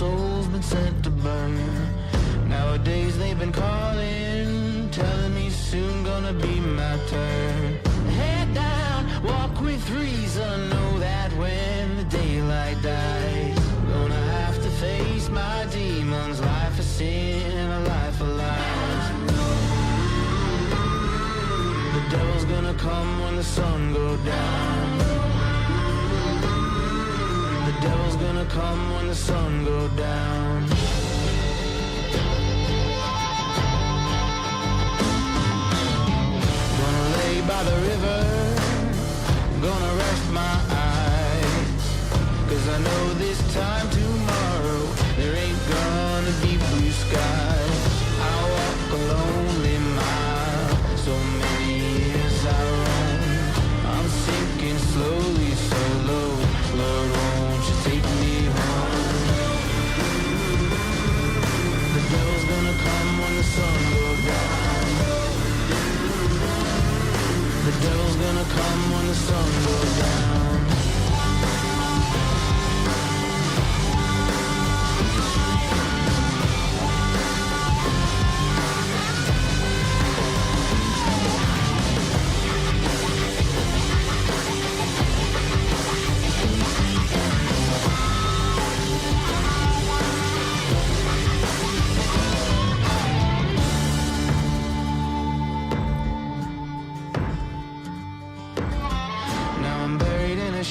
soul's been sent to burn. Nowadays they've been calling, telling me soon gonna be my turn. Head down, walk with reason, know that when the daylight dies, gonna have to face my demons. Life of sin, a life of lies. The devil's gonna come when the sun goes down. The devil's gonna come when the sun goes down. Gonna lay by the river, gonna rest my eyes, 'cause I know this time tomorrow there ain't gonna be blue skies. I walk a lonely mile, so many years I roam. I'm sinking slowly, so low. Lord, won't you take me home? The devil's gonna come when the sun goes down. The devil's gonna come when the sun goes down.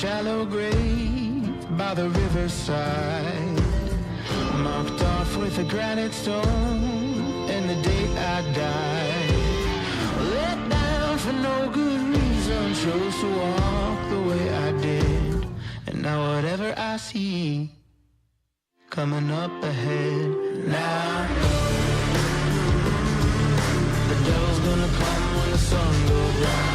Shallow grave by the riverside, marked off with a granite stone, and the date I died. Let down for no good reason, chose to walk the way I did, and now whatever I see coming up ahead, now I know the devil's gonna come when the sun goes down.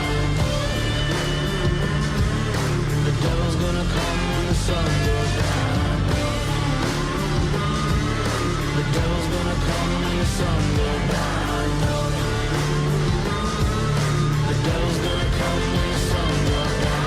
The devil's gonna come when the sun goes down. The devil's gonna come when the sun goes down. The devil's gonna come when the sun goes down.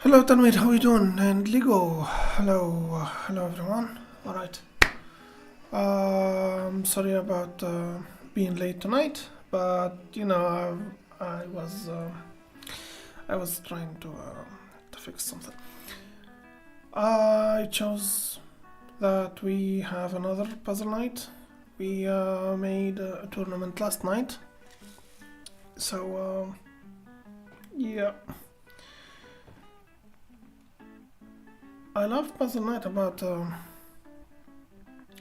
Hello Tanwir, how you doing? And Ligo, hello everyone. All right. Sorry about being late tonight, but you know I was trying to fix something. I chose that we have another puzzle night. We made a tournament last night, so yeah. I love puzzle night about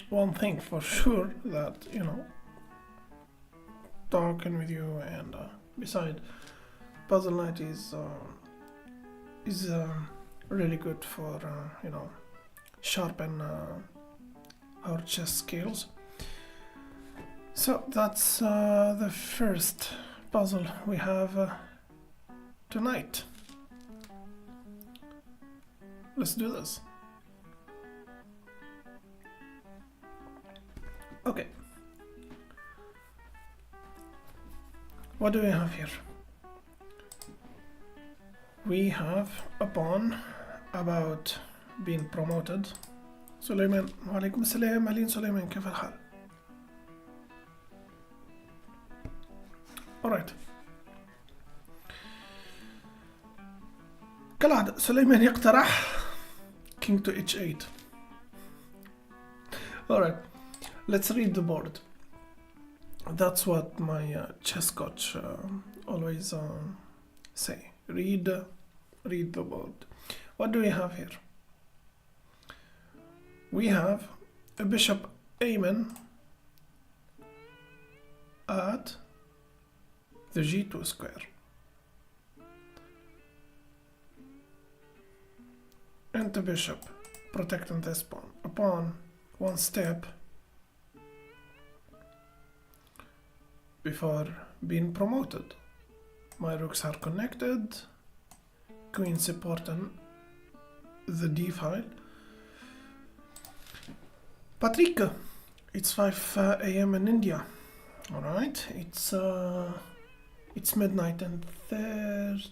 one thing for sure, that you know, talking with you, and beside puzzle night is really good for you know, sharpen our chess skills. So that's the first puzzle we have tonight. Let's do this. Okay. What do we have here? We have a pawn about being promoted. سليمان، وعليكم السلام. أهلين سليمان، كيف الحال؟ Alright. كالعادة سليمان يقترح King to h8. Alright, let's read the board. That's what my chess coach always say. Read the board. What do we have here? We have a bishop a-man at the g2 square. and the bishop, protecting this pawn. A pawn, one step before being promoted. My rooks are connected. Queen supporting the d file. Patrick, it's 5 a.m. in India. All right, it's midnight and 30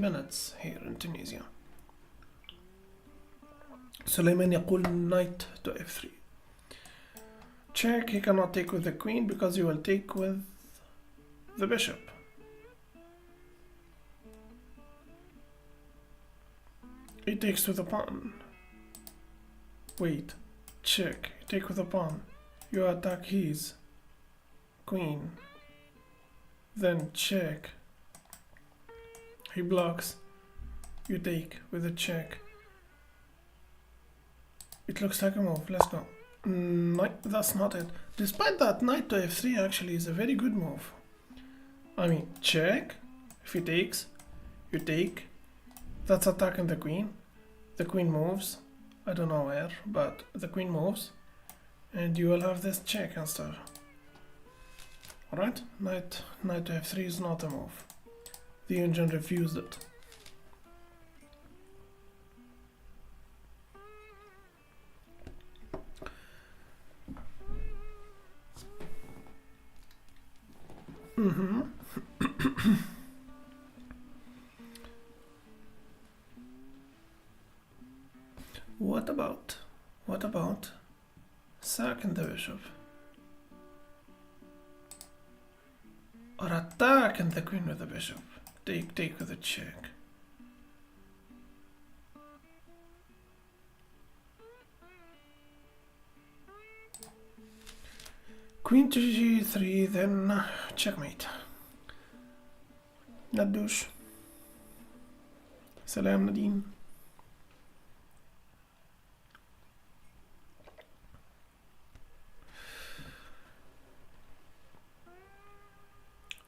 minutes here in Tunisia. سليمان يقول knight to f3. Check, he cannot take with the queen because he will take with the bishop. He takes with the pawn. Wait, check, take with the pawn. You attack his queen. Then check. He blocks. You take with a check. It looks like a move. Let's go. That's not it. Despite that, knight to f3 actually is a very good move. I mean, check. If he takes, you take. That's attacking the queen. The queen moves. I don't know where, but the queen moves. And you will have this check and stuff. Alright? Knight to f3 is not a move. The engine refused it. What about sacking the bishop? Or attacking the queen with the bishop? Take with a check. Queen to g3, then checkmate. ندوش. سلام نادين.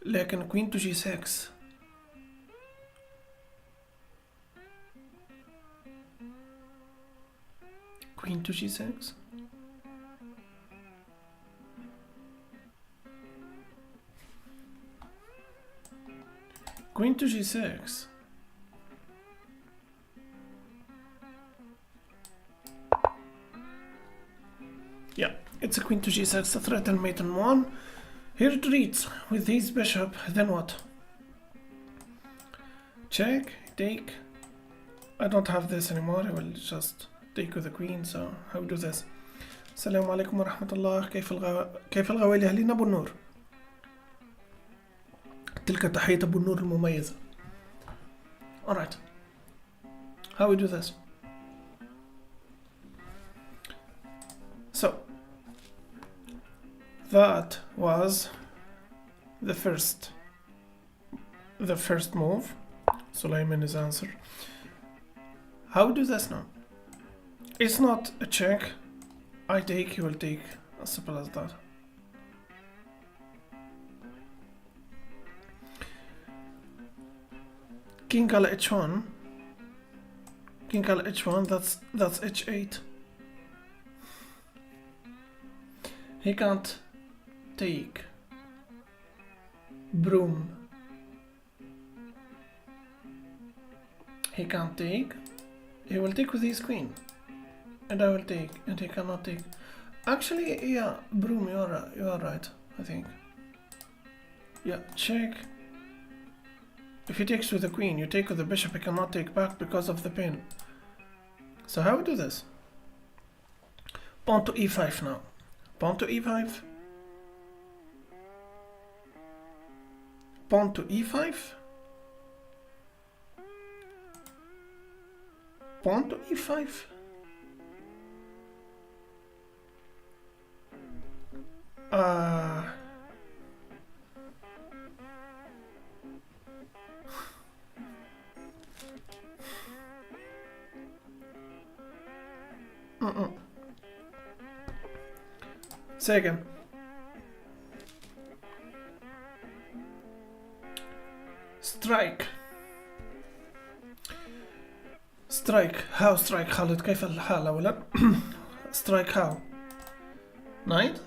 لكن queen to g6. Queen to g6. Queen to g6. Yeah, it's a queen to g6, the threat and mate on 1. He retreats with his bishop, then what? Check, take. I don't have this anymore, I will just take with the queen, so how do this? السلام عليكم ورحمة الله. كيف الغوالي أهلنا أبو النور؟ تلك تحية أبو النور المميزة. Alright. How we do this? So, that was the first move. Sulaiman is answer. How we do this now? It's not a check. I take, you will take. As simple as that. King على h1. King على h1. That's h8. He can't take. Broom. He can't take. He will take with his queen. And I will take. And he cannot take. Actually, yeah, broom, you are right, I think. Yeah, check. If he takes with the queen, you take with the bishop, he cannot take back because of the pin. So how we do this? Pawn to e5 now. Pawn to e5. Pawn to e5. Pawn to e5. Second. Strike. strike. how strike خالد كيف الحال أولا؟ strike how? Knight?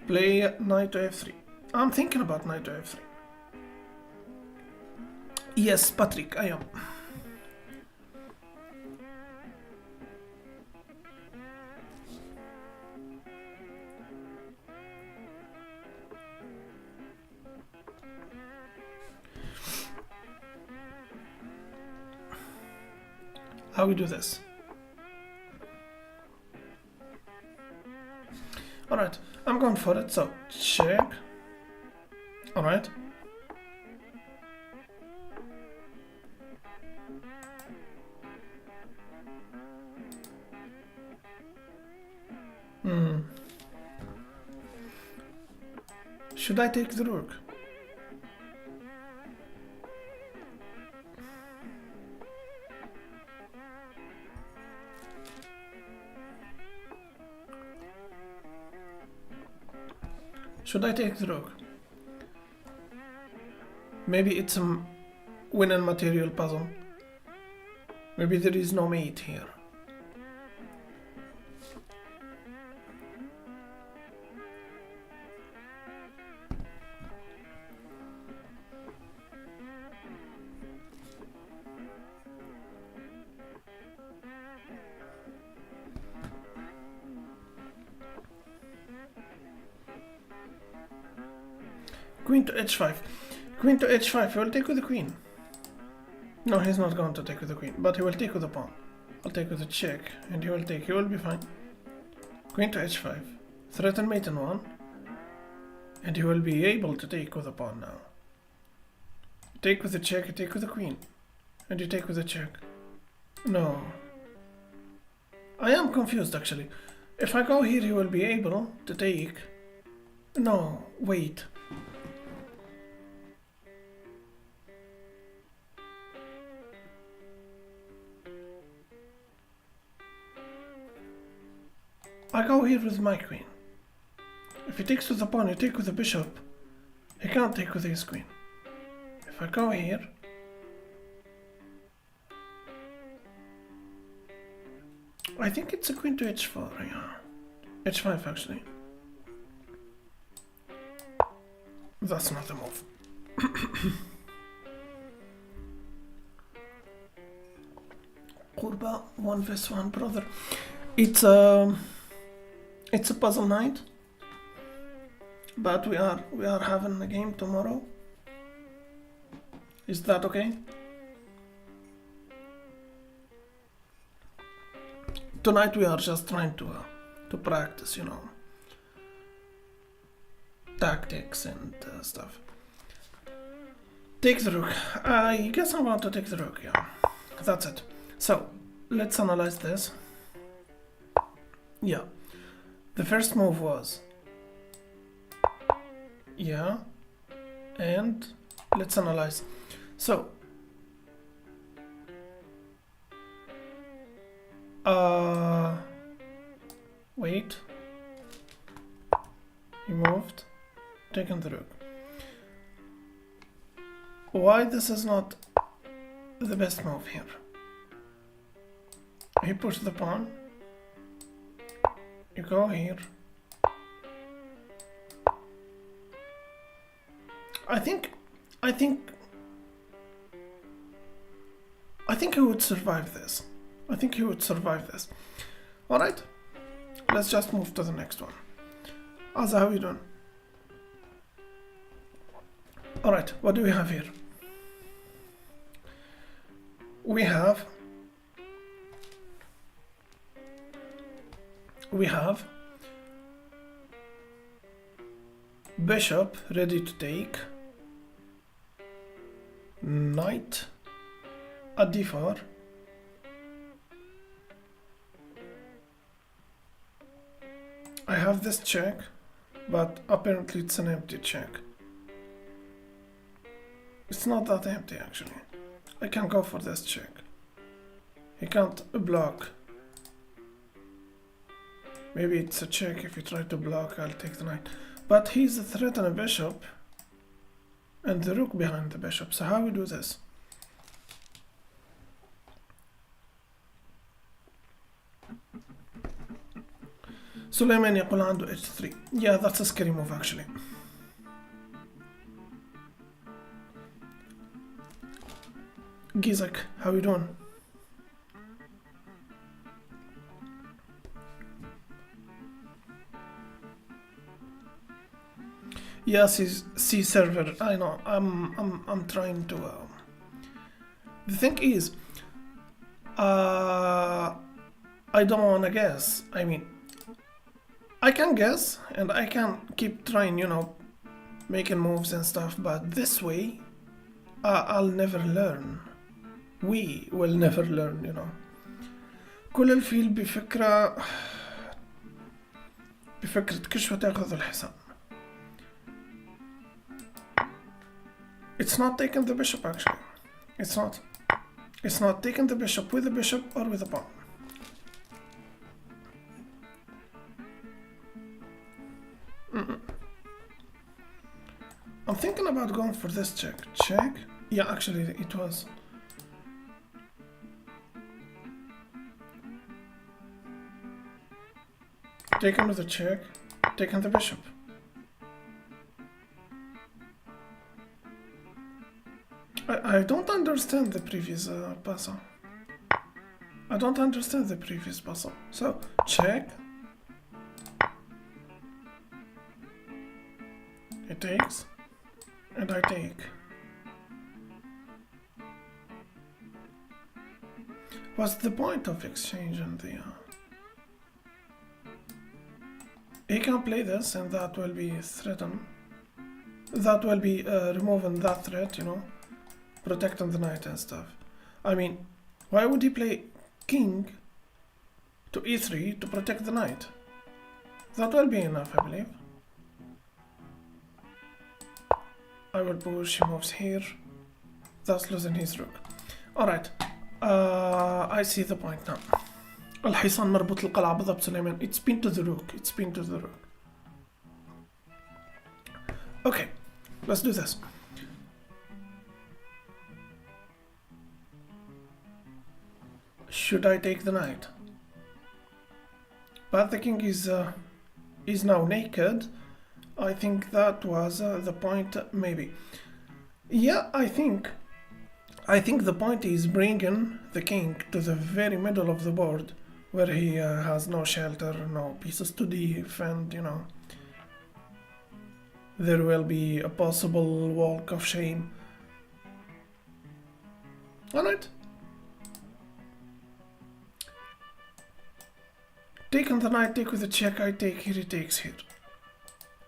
Play knight to f3. I'm thinking about knight to f3. Yes, Patrick, I am. How we do this? Alright, I'm going for it, so check. Alright. Should I take the rook? Should I take the rook? Maybe it's a win and material puzzle. Maybe there is no mate here. Queen to h5. Queen to h5. He will take with the queen. No, he's not going to take with the queen, but he will take with the pawn. I'll take with the check, and he will take. He will be fine. Queen to h5. Threaten mate in one. And he will be able to take with the pawn now. Take with the check, you take with the queen. And you take with the check. No. I am confused actually. If I go here, he will be able to take. No, wait. I go here with my queen. If he takes with the pawn, you take with the bishop. He can't take with his queen. If I go here, I think it's a queen to h4, yeah. h5 actually. That's not a move. Qurba 1 vs 1, brother. It's a puzzle night, but we are having a game tomorrow. Is that okay? Tonight we are just trying to practice, you know, tactics and stuff. Take the rook. I guess I want to take the rook. Yeah, that's it. So let's analyze this. Yeah, the first move was, yeah, and let's analyze. So wait, he moved, taken the rook. Why this is not the best move here? He pushed the pawn. You go here. I think he would survive this. I think he would survive this. Alright, let's just move to the next one. Azza, how you doing? Alright, what do we have here? We have bishop ready to take, knight at d4, I have this check, but apparently it's an empty check. It's not that empty actually. I can go for this check. He can't block. Maybe it's a check. If you try to block, I'll take the knight. But he's threatening a bishop, and the rook behind the bishop. So how we do this? سليمان يقول عنده h3. Yeah, that's a scary move actually. Gizek, how you doing? Yes, C server. I know. I'm trying to. The thing is, I don't wanna guess. I mean, I can guess and I can keep trying, you know, making moves and stuff. But this way, I'll never learn. We will never learn, you know. كل الفيل بفكرة كشوة تاخذ الحصان. It's not taking the bishop actually. It's not. It's not taking the bishop with the bishop or with the pawn. I'm thinking about going for this check. Check? Yeah, actually it was. Taking with the check, taking the bishop. I don't understand the previous puzzle. I don't understand the previous puzzle. So, check. It takes. And I take. What's the point of exchanging the... He can play this and that will be threatened. That will be removing that threat, you know. Protecting the knight and stuff. I mean, why would he play king to e3 to protect the knight? That will be enough, I believe. I will push, he moves here. Thus losing his rook. Alright. I see the point now. الحصان مربوط القلعة بالضبط سليمان. It's been to the rook. It's been to the rook. Okay. Let's do this. Should I take the knight? But the king is now naked. I think that was the point, maybe. Yeah, I think the point is bringing the king to the very middle of the board, where he has no shelter, no pieces to defend, you know. There will be a possible walk of shame. Alright. Taking the knight, take with the check, I take here, he takes here.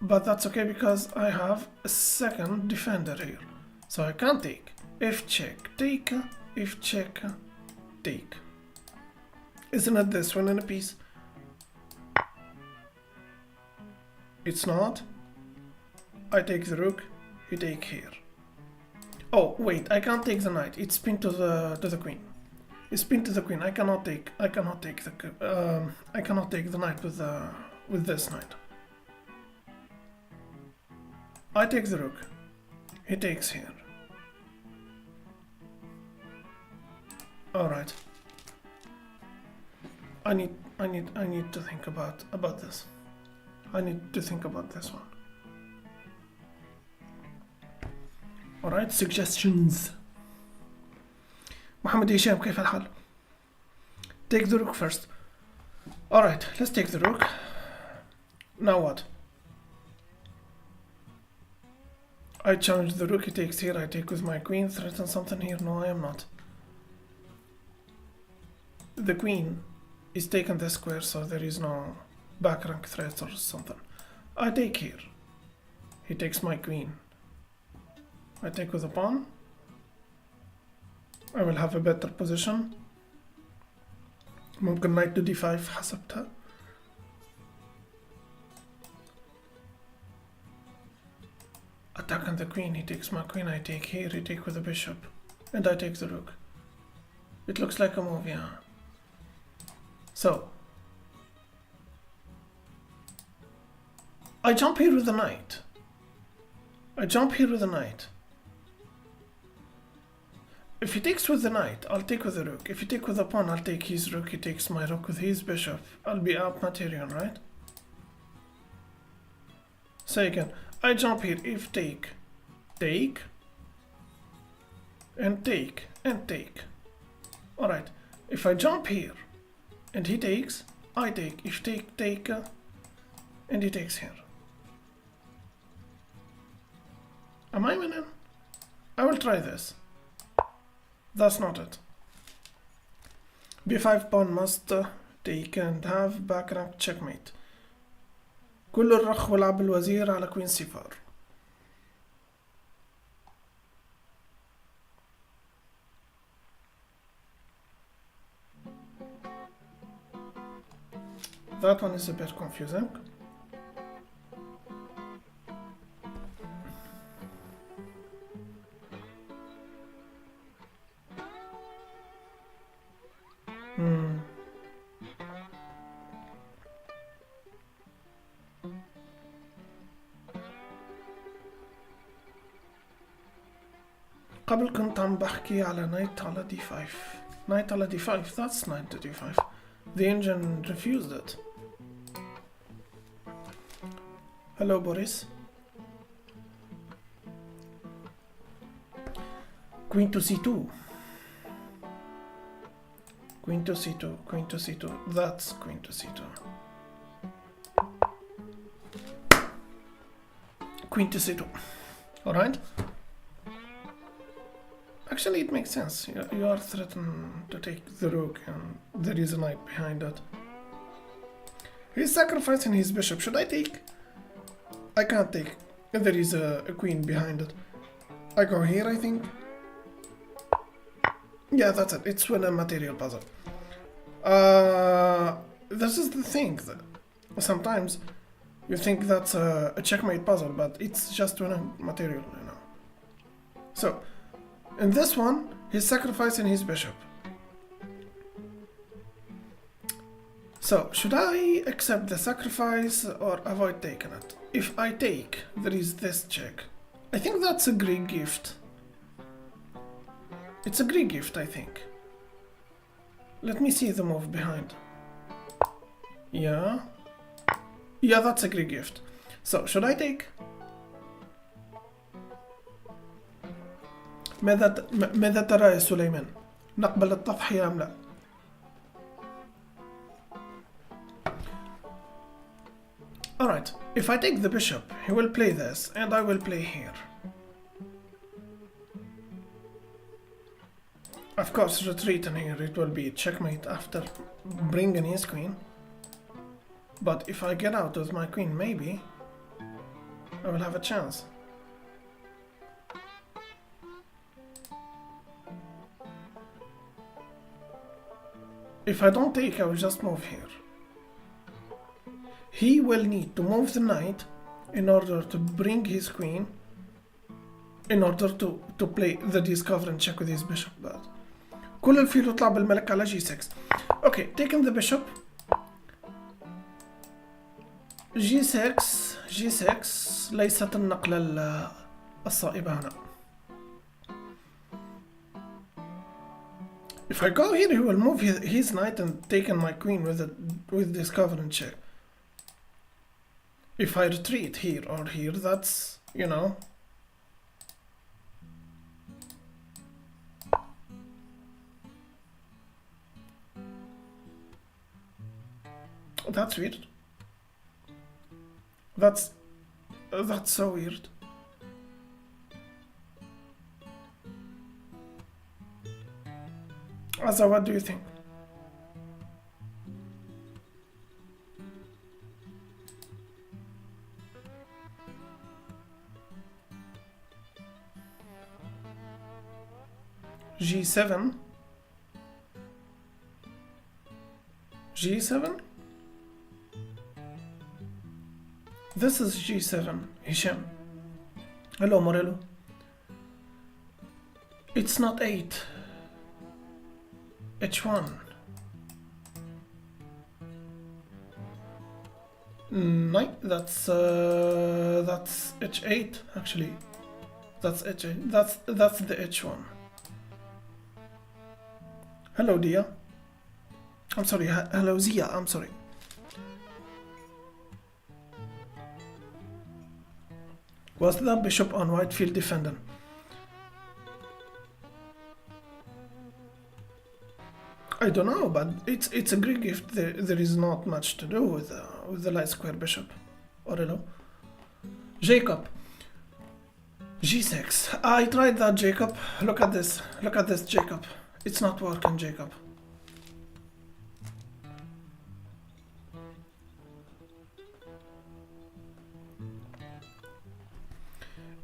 But that's okay because I have a second defender here. So I can take. If check, take. If check, take. Isn't it this one in a piece? It's not. I take the rook, he take here. Oh wait, I can't take the knight. It's pinned to the queen. It's pinned to the queen. I cannot take the knight with this knight. I take the rook. He takes here. All right. I need to think about this. I need to think about this one. All right, suggestions. محمد هشام كيف الحال? Take the rook first. All right, let's take the rook. Now what? I challenge the rook, he takes here, I take with my queen, threaten something here. No, I am not. The queen is taking the square, so there is no back rank threat or something. I take here. He takes my queen. I take with a pawn. I will have a better position. ممكن knight to d5 حسبتها. Attacking the queen, he takes my queen, I take here, he take with the bishop, and I take the rook. It looks like a move, yeah. So, I jump here with the knight. I jump here with the knight. if he takes with the knight, I'll take with the rook. If he take with the pawn, I'll take his rook. He takes my rook with his bishop. I'll be up material, right? So again, I jump here. If take, take, and take, and take. Alright, if I jump here, and he takes, I take. If take, take, and he takes here. Am I winning? I will try this. That's not it. b5 pawn must take and have back rank checkmate. كل الرخ ولعب الوزير على queen c4. That one is a bit confusing. قبل كنت عم بحكي على knight على d5. Knight على d5, that's knight to d5. The engine refused it. Hello Boris. Queen to c2. Queen to c2, queen to c2. That's queen to c2. Queen to c2. Alright? Actually, it makes sense. You are threatened to take the rook, and there is a knight behind it. He's sacrificing his bishop. Should I take? I can't take. There is a queen behind it. I go here, I think. Yeah, that's it. It's win a material puzzle. This is the thing. Sometimes you think that's a checkmate puzzle, but it's just win a material, you know. So, in this one, he's sacrificing his bishop. So, should I accept the sacrifice or avoid taking it? If I take, there is this check. I think that's a Greek gift. It's a Greek gift, I think. Let me see the move behind. Yeah. Yeah, that's a Greek gift. So, should I take? ماذا ترى يا سليمان؟ نقبل التضحية أم لا؟ Alright, if I take the bishop, he will play this, and I will play here. Of course, retreating here, it will be checkmate after bringing his queen. But if I get out with my queen, maybe I will have a chance. If I don't take, I will just move here. He will need to move the knight in order to bring his queen, in order to play the discover and check with his bishop. But كل الفيل يطلع بالملك على g6. Okay, taking the bishop. g6 ليست النقلة الصائبة هنا. If I go here, he will move his knight and take my queen with discover and check. If I retreat here or here, that's, you know. That's weird. That's so weird. Asa, what do you think? G7? G7? This is G7, Hisham. Hello, Morello. It's not 8. H1. No, that's H8 actually. That's H8. That's the H1. Hello, Dia. I'm sorry. Hello, Zia. I'm sorry. Was the bishop on white field defending? I don't know, but it's a Greek gift. There is not much to do with the light square bishop. Or hello, Jacob. G6. I tried that, Jacob. Look at this. Look at this, Jacob. It's not working, Jacob.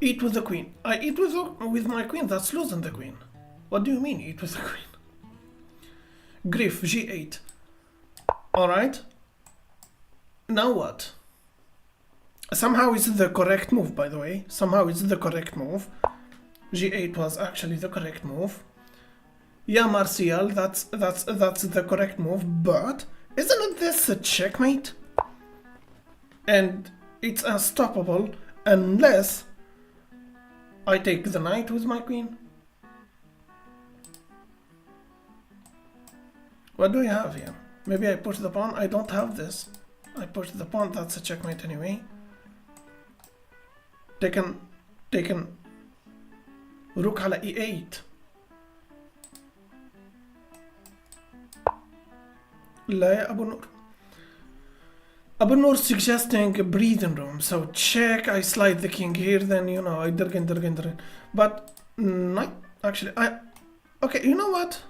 Eat with the queen. I eat with my queen. That's losing the queen. What do you mean, eat with the queen? Griff, G8. Alright. Now what? Somehow it's the correct move, by the way. Somehow it's the correct move. G8 was actually the correct move. Yeah, Martial, that's the correct move, but isn't this a checkmate? And it's unstoppable unless I take the knight with my queen. What do we have here? Maybe I push the pawn. I don't have this. I push the pawn. That's a checkmate anyway. Taken Rook على E8. لا يا أبو نور. Abu Noor suggesting a breathing room. So check, I slide the king here, then you know I dirgin. But no, actually okay, you know what?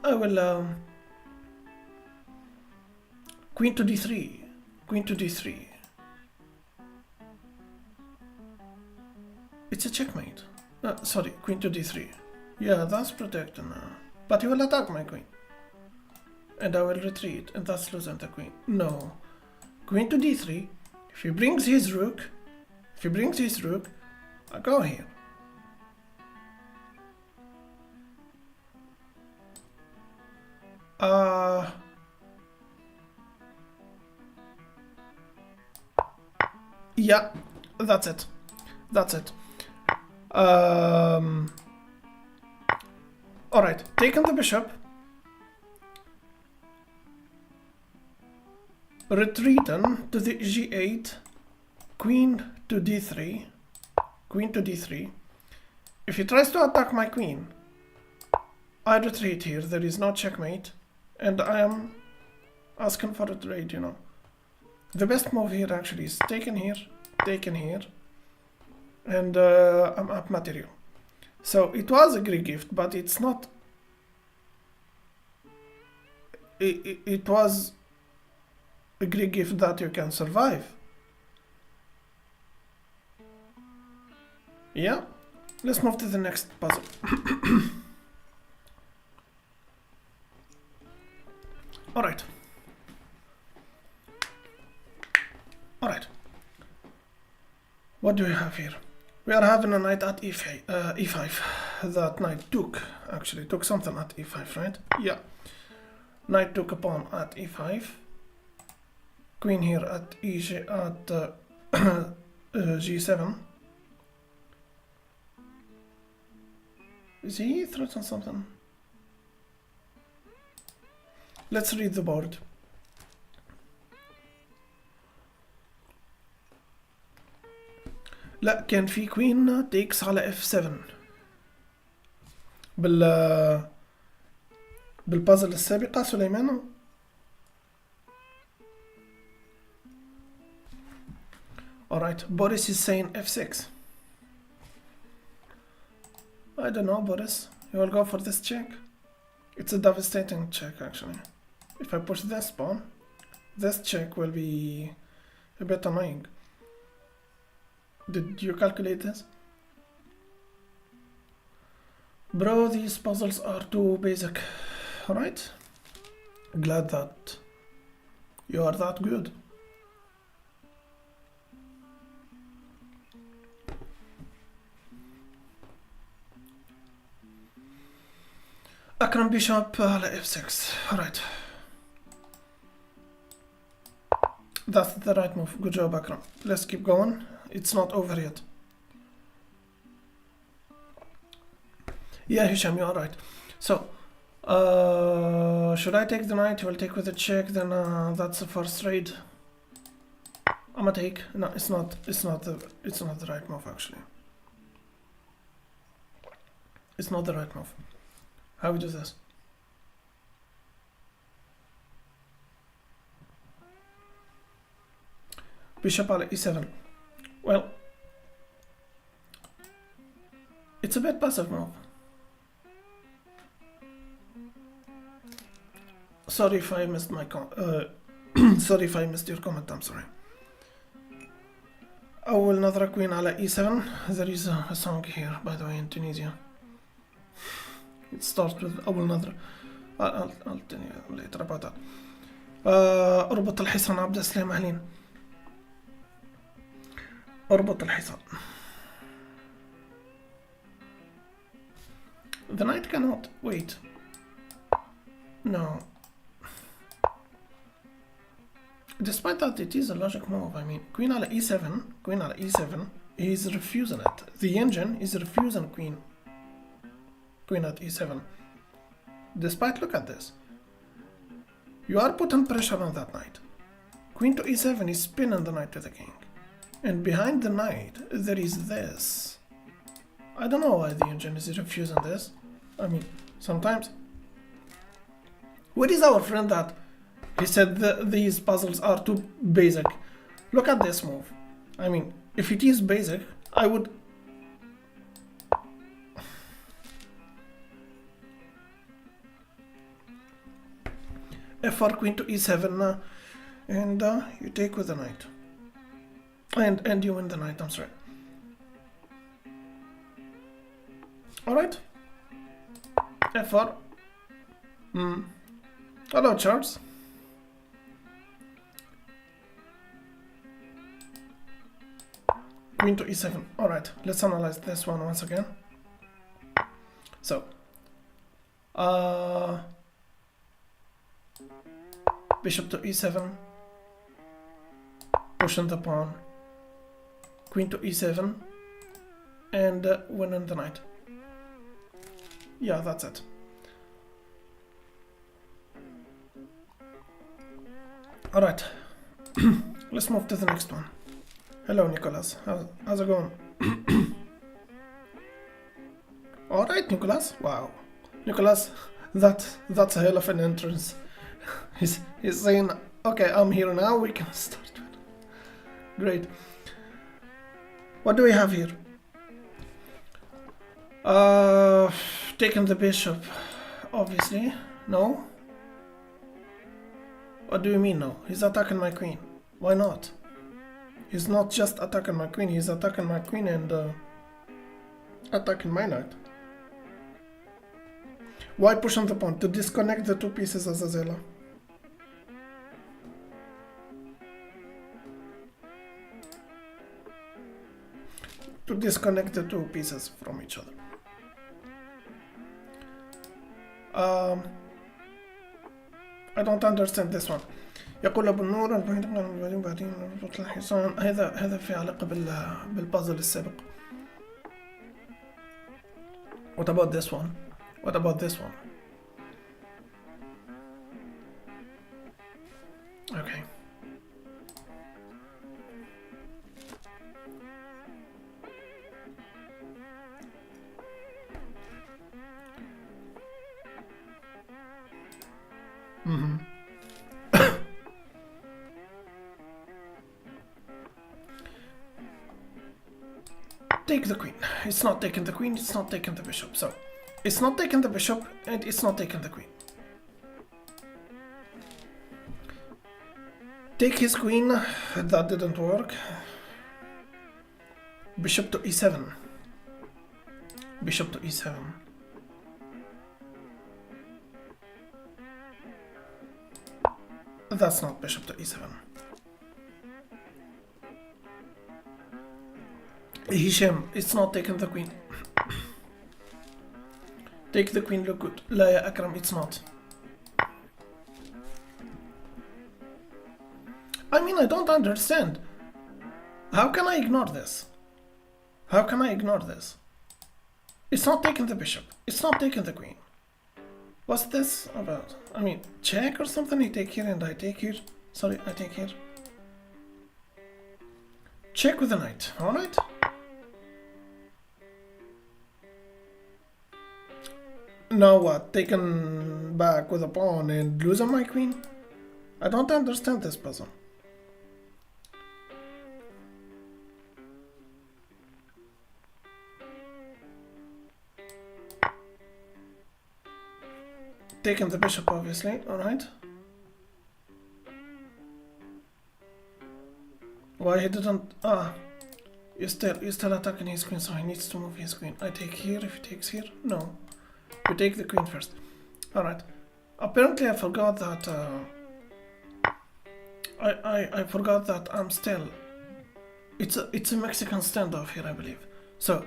I will Queen to D3. Queen to D3. It's a checkmate. Sorry, Queen to D3. Yeah, that's protected now. But he will attack my queen. And I will retreat, and that's losing the queen. No. Queen to D3. If he brings his rook, I go here. Yeah, that's it. Alright, taking the bishop. Retreating to the G8. Queen to D3. If he tries to attack my queen, I retreat here. There is no checkmate. And I am asking for a trade, you know. The best move here actually is taken here. And I'm up material. So it was a Greek gift, but it's not. It was a Greek gift that you can survive. Yeah, let's move to the next puzzle. Alright. What do we have here? We are having a knight at e5. That knight took something at e5, right? Yeah. Knight took a pawn at e5. Queen here at g7. Is he threatening something? Let's read the board. لا كان في queen takes على f7 بالبازل السابقة سليمان. Alright, Boris is saying f6. I don't know, Boris. You will go for this check? It's a devastating check, actually. If I push this pawn, this check will be a bit annoying. Did you calculate this? Bro, these puzzles are too basic. Alright? Glad that you are that good. Akram Bishop على f6. Alright. That's the right move. Good job, Akram. Let's keep going. It's not over yet. Yeah, Hisham, you're right. So, Should I take the knight? We'll take with a check, then that's the first trade. I'm gonna take. No, it's not the right move actually. It's not the right move. How we do this? Bishop على e7. Well, it's a bit passive move. Sorry if I missed my sorry if I missed your comment. I'm sorry. أول نظرة queen على e7. There is a song here, by the way, in Tunisia. It starts with أول نظرة. I'll tell you later about that. اربط الحصان عبد السلام أهلين. اربط الحصان. The knight cannot wait. No. Despite that, it is a logic move. I mean, queen على e7, he's refusing it. The engine is refusing queen at e7. Despite, look at this. You are putting pressure on that knight. Queen to e7 is spinning the knight to the king. And behind the knight, there is this. I don't know why the engine is refusing this. I mean, sometimes. What is our friend that? He said these puzzles are too basic. Look at this move. I mean, if it is basic, I would... f4 queen to e7 and you take with the knight. And you win the knight, I'm sorry. Alright. f4. Hello, Charles. Queen to e7. Alright, let's analyze this one once again. So, bishop to e7, pushing the pawn, queen to e7, and winning the knight. Yeah, that's it. Alright, let's move to the next one. Hello, Nicholas. How's it going? Alright, Nicholas. Wow. Nicholas, that's a hell of an entrance. He's saying, okay, I'm here now, we can start. Great. What do we have here? Taking the bishop, obviously. No? What do you mean no? He's attacking my queen. Why not? He's not just attacking my queen, he's attacking my queen and attacking my knight. Why push on the pawn? To disconnect the two pieces, Azazela. To disconnect the two pieces from each other. I don't understand this one. يقول أبو النور بعدين نربط الحصان. هذا في علاقة بالبازل السابق. What about this one? What about this one? Okay. Take the queen. It's not taking the queen, it's not taking the bishop. So, it's not taking the bishop and it's not taking the queen. Take his queen. That didn't work. Bishop to e7. Bishop to e7. That's not bishop to e7. Hisham, it's not taking the queen. Take the queen, look good. لا يا أكرم, it's not. I mean, I don't understand. How can I ignore this? How can I ignore this? It's not taking the bishop. It's not taking the queen. What's this about? I mean, check or something? I take here and I take here. Sorry, I take here. Check with the knight, alright? Now what? Taken back with a pawn and losing my queen? I don't understand this puzzle. Taking the bishop, obviously, alright. Why he didn't... You're still attacking his queen, so he needs to move his queen. I take here if he takes here? No. You take the queen first. Alright. Apparently I forgot that... I forgot that I'm still... It's a Mexican standoff here, I believe. So,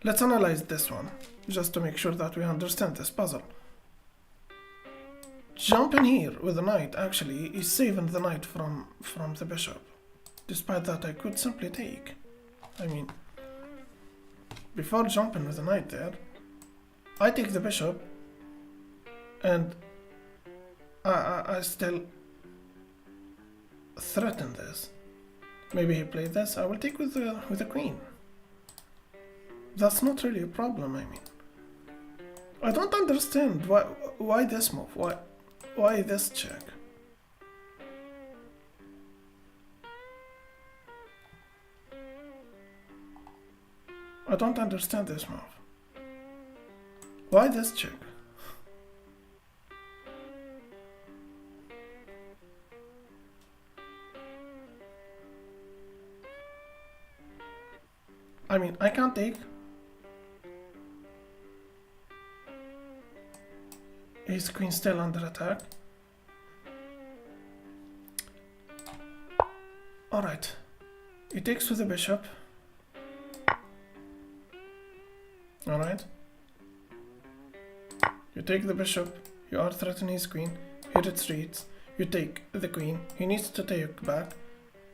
let's analyze this one, just to make sure that we understand this puzzle. Jumping here with the knight actually is saving the knight from the bishop. Despite that, I could simply take. I mean, before jumping with the knight there, I take the bishop, and I still threaten this. Maybe he played this. I will take with the queen. That's not really a problem. I mean, I don't understand why this move. Why this check? I don't understand this move. Why this check? I mean, I can't take. His queen still under attack. Alright. He takes with the bishop. Alright. You take the bishop. You are threatening his queen. He retreats. You take the queen. He needs to take back.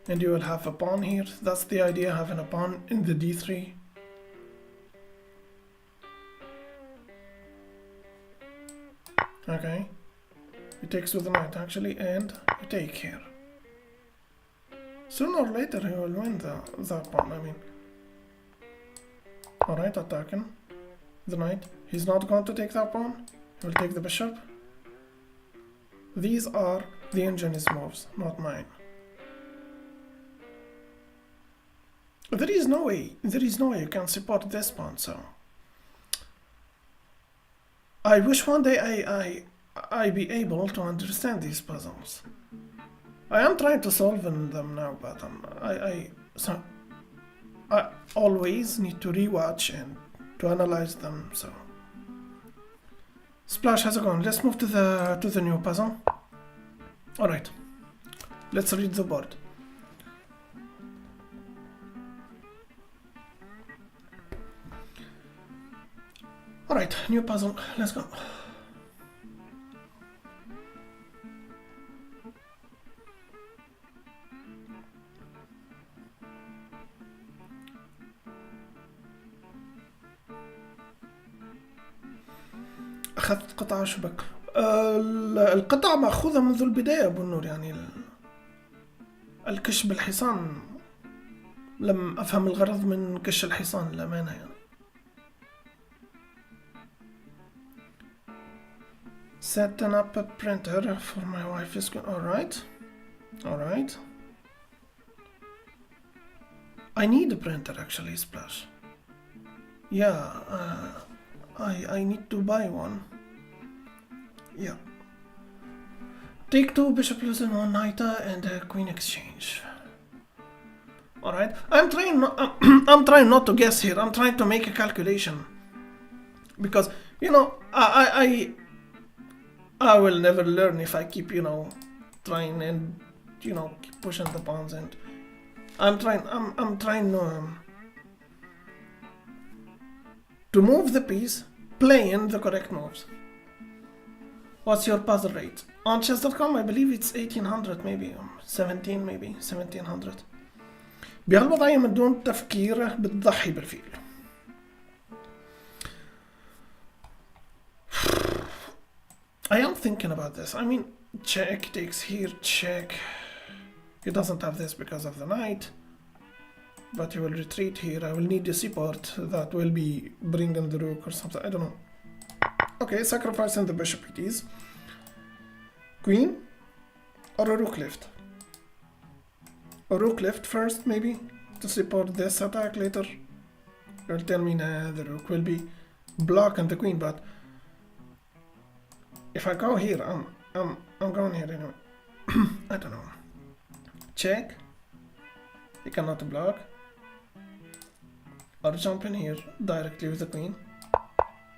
And you will have a pawn here. That's the idea, having a pawn in the d3. Okay. He takes with the knight actually, and you take here. Sooner or later he will win that pawn, I mean. Alright, attacking the knight. He's not going to take that pawn. He will take the bishop. These are the engine's moves, not mine. There is no way you can support this pawn, so I wish one day I be able to understand these puzzles. I am trying to solve them now, but I always need to rewatch and to analyze them. So, Splash, how's it going? Let's move to the new puzzle. All right, let's read the board. All right, new puzzle. Let's go. أخذت قطعة شبك. القطعة مأخوذة منذ البداية أبو النور، يعني الكش بالحصان لم أفهم الغرض من كش الحصان للأمانة يعني. Setting up a printer for my wife is good. Alright. I need a printer actually, Splash. Yeah, I need to buy one. Yeah. Take two, bishop losing one knight and a queen exchange. Alright. I'm trying not to guess here. I'm trying to make a calculation. Because, you know, I will never learn if I keep, you know, trying and, you know, keep pushing the pawns, and I'm trying to move the piece, playing the correct moves. What's your puzzle rate? On chess.com I believe it's 1800 maybe, 1700. بهالوضعية من دون تفكير بتضحي بالفيل. I am thinking about this. I mean, check takes here, check. He doesn't have this because of the knight, but he will retreat here. I will need the support that will be bringing the rook or something. I don't know. Okay, sacrificing the bishop it is. Queen or a rook left? A rook left first, maybe, to support this attack later. You'll tell me, nah, the rook will be blocking the queen, but if I go here, I'm going here anyway. I don't know. Check. He cannot block. Or jump in here directly with the queen.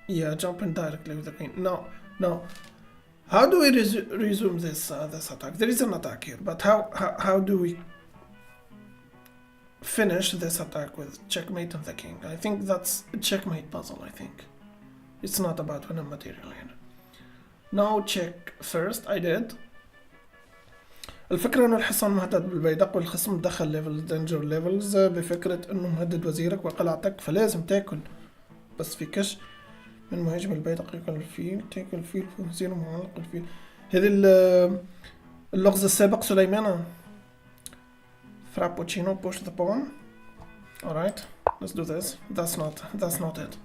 Yeah, jump in directly with the queen. No, no. How do we resume this this attack? There is an attack here, but how do we finish this attack with checkmate and the king? I think that's a checkmate puzzle, I think. It's not about winning material here. Now check first, I did. الفكرة انه الحصان مهدد بالبيدق والخصم دخل ليفل دينجر ليفلز بفكرة انه مهدد وزيرك وقلعتك فلازم تاكل بس في كش من مهاجم البيدق ياكل الفيل تاكل الفيل في وزير معلق الفيل. هذه اللغز السابق سليمانة. Frappuccino, push the pawn. Alright, let's do this. That's not it.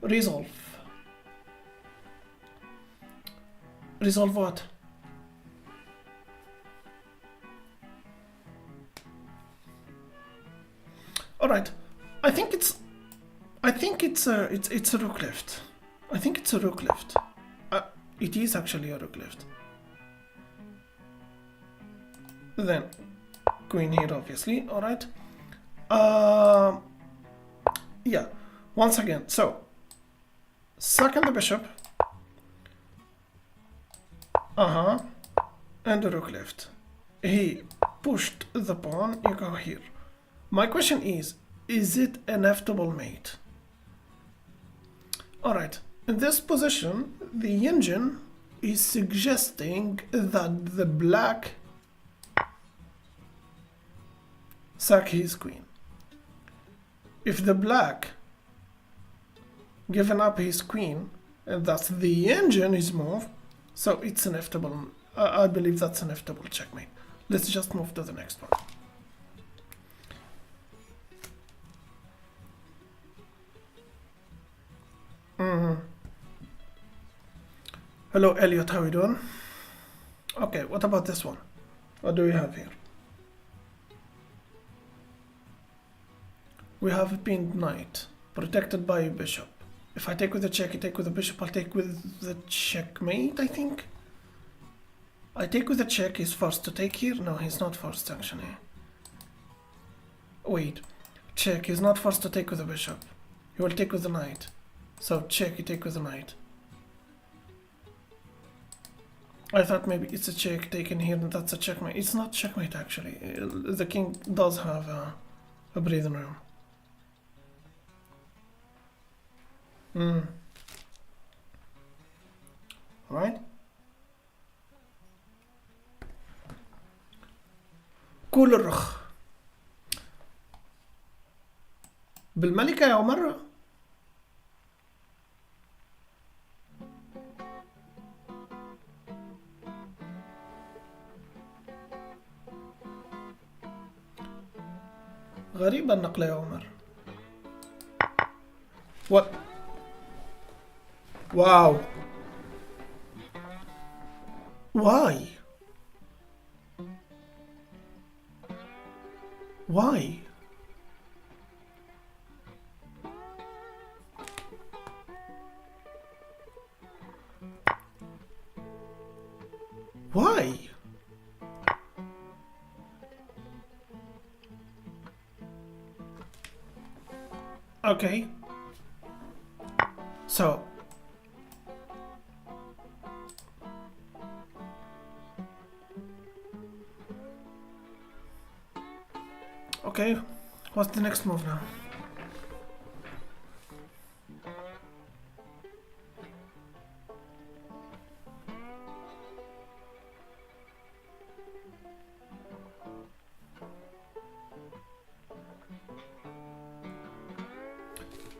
Resolve. Resolve what? Alright, I think it's a rook left. I think it's a rook left. It is actually a rook left. Then queen here, obviously. Alright. Yeah. Once again, so second the bishop. And the rook left. He pushed the pawn. You go here. My question is it an inevitable mate? Alright, in this position, the engine is suggesting that the black sack his queen. If the black given up his queen, and that's the engine is moved, so it's an inevitable. I believe that's an inevitable checkmate. Let's just move to the next one. Hello Elliot, how are you doing? Okay, what about this one? What do we have here? We have a pinned knight, protected by a bishop. If I take with the check, you take with the bishop, I'll take with the checkmate, I think. I take with the check, he's forced to take here? No, he's not forced actually. Wait, check, he's not forced to take with the bishop. He will take with the knight. So check, you take with the knight. I thought maybe it's a check taken here and that's a checkmate. It's not checkmate actually. The king does have a breathing room. Alright. كول الرخ بالملكة يا عمر. غريبة النقلة يا عمر. What? Wow. Why? Why? Why? Okay. So okay, what's the next move now?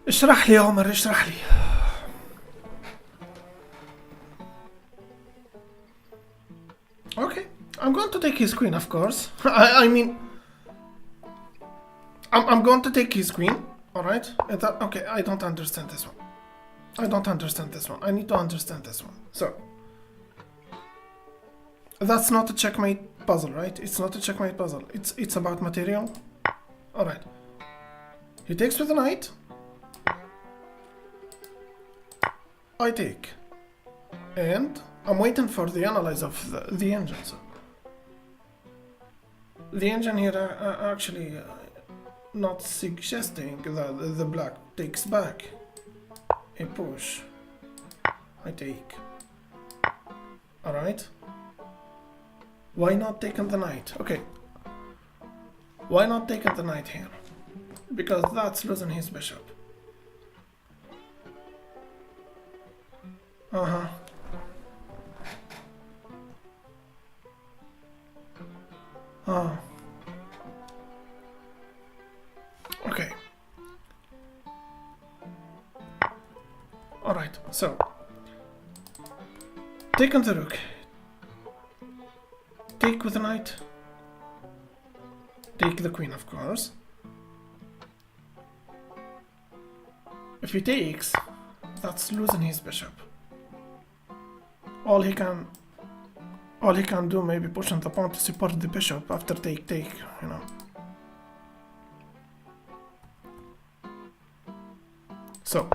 اشرح لي يا عمر، اشرح لي. take his queen, of course. I mean, I'm going to take his queen. All right. Okay, I don't understand this one. I don't understand this one. I need to understand this one. So, that's not a checkmate puzzle, right? It's not a checkmate puzzle. It's about material. All right. He takes with the knight. I take. And I'm waiting for the analyze of the engine. So the engine here actually not suggesting that the black takes back. A push. I take. Alright. Why not taking the knight? Okay. Why not taking the knight here? Because that's losing his bishop. Uh-huh. Oh. Okay. Alright, so take on the rook. Take with the knight. Take the queen, of course. If he takes, that's losing his bishop. All he can do maybe pushing the pawn to support the bishop after take, you know. So,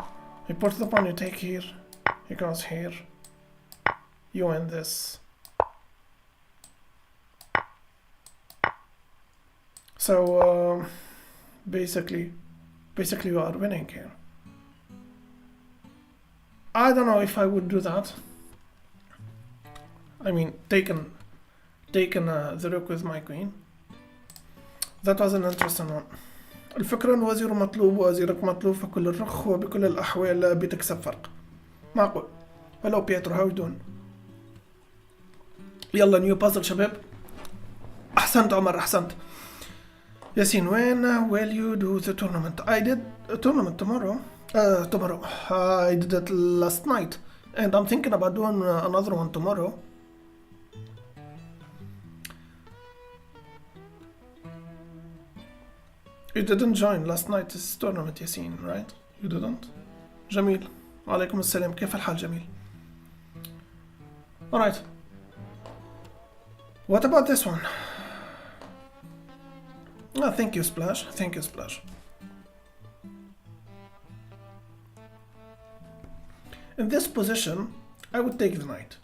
he puts the pawn, you take here, he goes here, you win this. So, basically you are winning here. I don't know if I would do that. I mean, taking the rook with my queen. That was an interesting one. الفكرة إن وزيره مطلوب ووزيرك مطلوب فكل الرخ وبكل الأحوال بتكسب فرق. معقول. Hello Pietro, how you doing? يلا نيو بازل شباب. أحسنت عمر أحسنت. ياسين when will you do the tournament? I did a tournament tomorrow. I did it last night and I'm thinking about doing another one tomorrow. You didn't join last night's tournament ياسين, right? You didn't? جميل. وعليكم السلام. كيف الحال جميل? Alright. What about this one? Oh, thank you Splash. Thank you Splash. In this position, I would take the knight.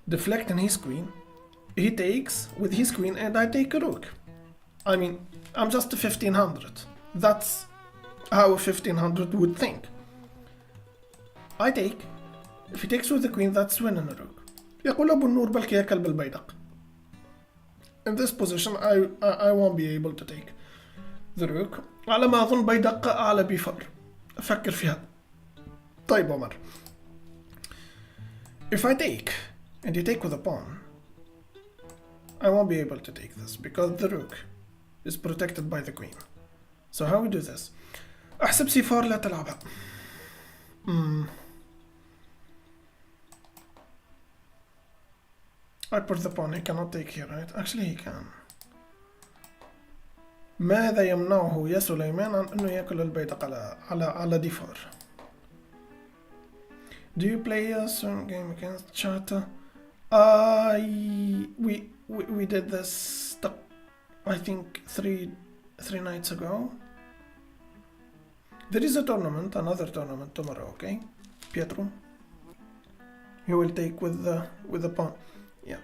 Deflecting his queen. He takes with his queen and I take a rook. I mean, I'm just a 1500. That's how a 1500 would think. I take. If he takes with the queen, that's winning a rook. يقول أبو النور بلك يا كلب البيدق. In this position, I won't be able to take the rook. على ما أظن بيدق على b4. أفكر فيها. طيب عمر. If I take, and you take with a pawn, I won't be able to take this because the rook is protected by the queen. So how we do this? أحسب c4 لا تلعبها. I put the pawn, he cannot take here, right? Actually he can. ماذا يمنعه يا سليمان عن أنه يأكل البيدق على d4? Do you play a certain game against Chata? We did this, I think three nights ago. There is a tournament, another tournament tomorrow, okay? Pietro, you will take with the pawn. Yeah.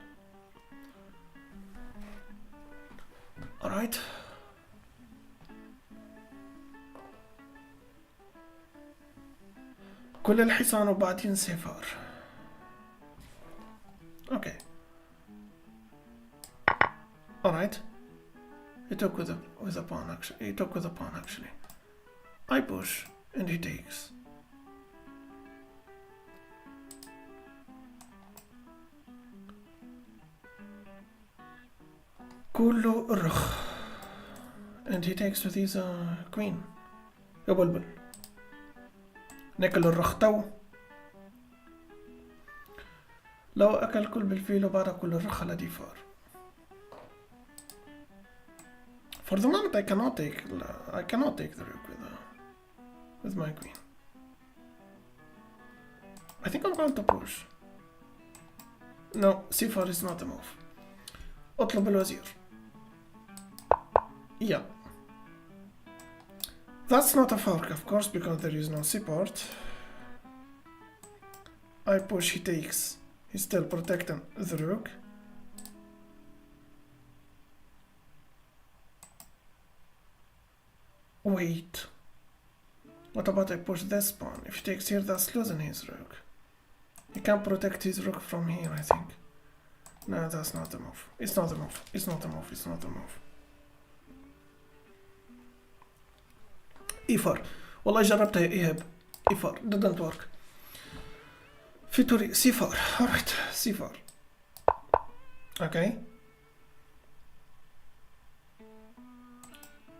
All right. كل الحصان وبعدين صفار. Okay. All right. He took with a pawn actually. He took with a pawn actually. I push and he takes. كله الرخ. And he takes with his queen. يا بلبل. ناكل الرخ تو. لو أكل كل بالفيل وبعد كل الرخ على d4. For the moment, I cannot take the rook with my queen. I think I'm going to push. No, c4 is not a move. اطلب الوزير. Yeah. That's not a fork, of course, because there is no support. I push, he takes. He's still protecting the rook. Wait. What about I push this pawn? If he takes here, that's losing his rook. He can't protect his rook from here, I think. No, that's not the move. It's not a move. It's not a move. It's not a move. e4. والله جربتها يا إيهاب. e4 didn't work. في c4. Alright, c4. Okay.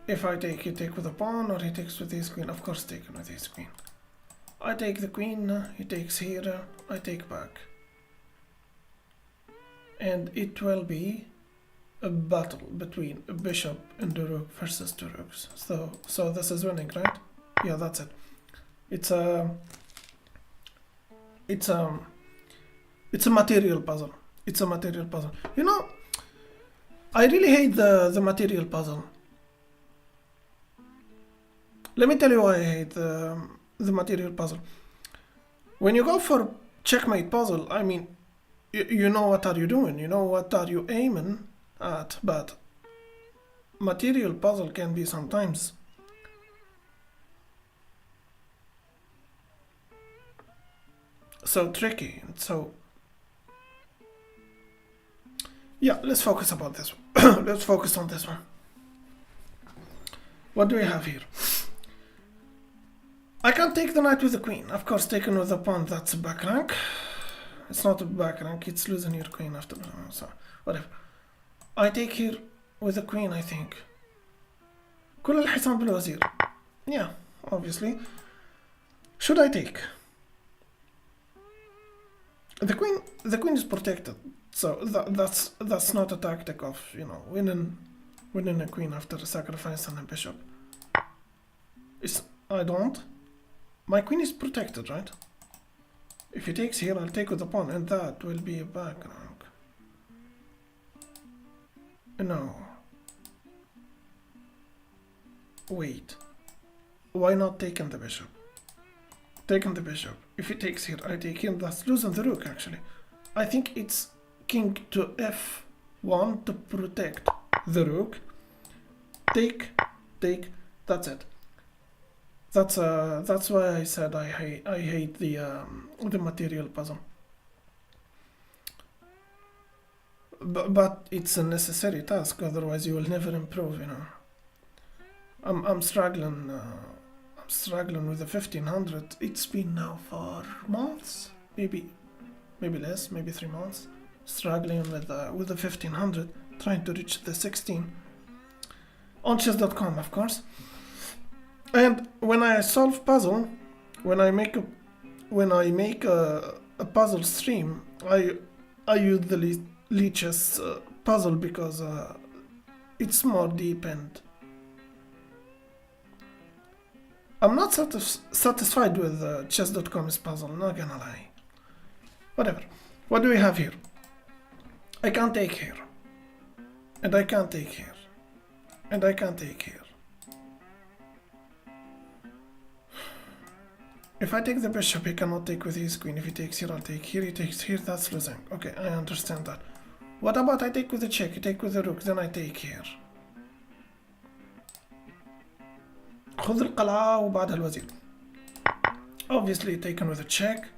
If I take, he take with a pawn, or he takes with his queen. Of course, taking with his queen. I take the queen, he takes here, I take back. And it will be a battle between a bishop and the rook versus two rooks. So this is winning, right? Yeah, that's it. It's a material puzzle. It's a material puzzle. You know, I really hate the material puzzle. Let me tell you why I hate the material puzzle. When you go for checkmate puzzle, I mean, you know what are you doing, you know what are you aiming at, but material puzzle can be sometimes so tricky. And so yeah, let's focus about this one. Let's focus on this one. What do we have here? I can't take the knight with the queen. Of course, taken with the pawn, that's a back rank. It's not a back rank, it's losing your queen after, so whatever. I take here with the queen, I think. كل الحصان بالوزير. Yeah, obviously. Should I take? The queen is protected, so that's not a tactic of, you know, winning a queen after sacrificing a bishop. I don't. My queen is protected, right? If he takes here, I'll take with the pawn, and that will be a back rank. No. Wait. Why not taking the bishop? Taking the bishop. If he takes here, I take him. That's losing the rook, actually. I think it's king to f1 to protect the rook. Take. That's it. That's why I said I hate the material puzzle. But it's a necessary task. Otherwise, you will never improve. You know. I'm struggling. I'm struggling with the 1500. It's been now for months, maybe less, maybe 3 months. Struggling with the 1500, trying to reach the 16 on chess.com, of course. And when I solve puzzle, when I make a puzzle stream, I use the Leech's puzzle because it's more deep, and I'm not satisfied with chess.com's puzzle, not gonna lie. Whatever. What do we have here? I can't take here. And I can't take here. And I can't take here. If I take the bishop, he cannot take with his queen. If he takes here, I'll take here. He takes here, that's losing. Okay, I understand that. What about I take with the check? You take with the rook, then I take here. خذ القلعة وبعدها الوزير. Obviously taken with a check.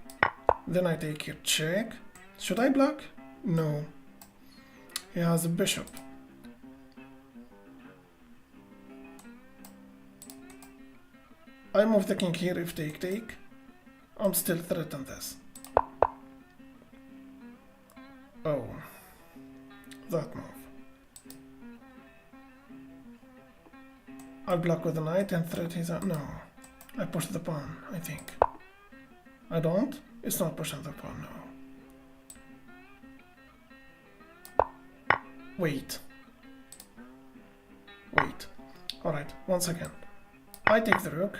Then I take here, check. Should I block? No. He has a bishop. I move the king here if take. I'm still threatened this. Oh. That move. I'll block with the knight and threat his... No. I push the pawn, I think. I don't? It's not pushing the pawn, no. Wait. Wait. Alright, once again. I take the rook.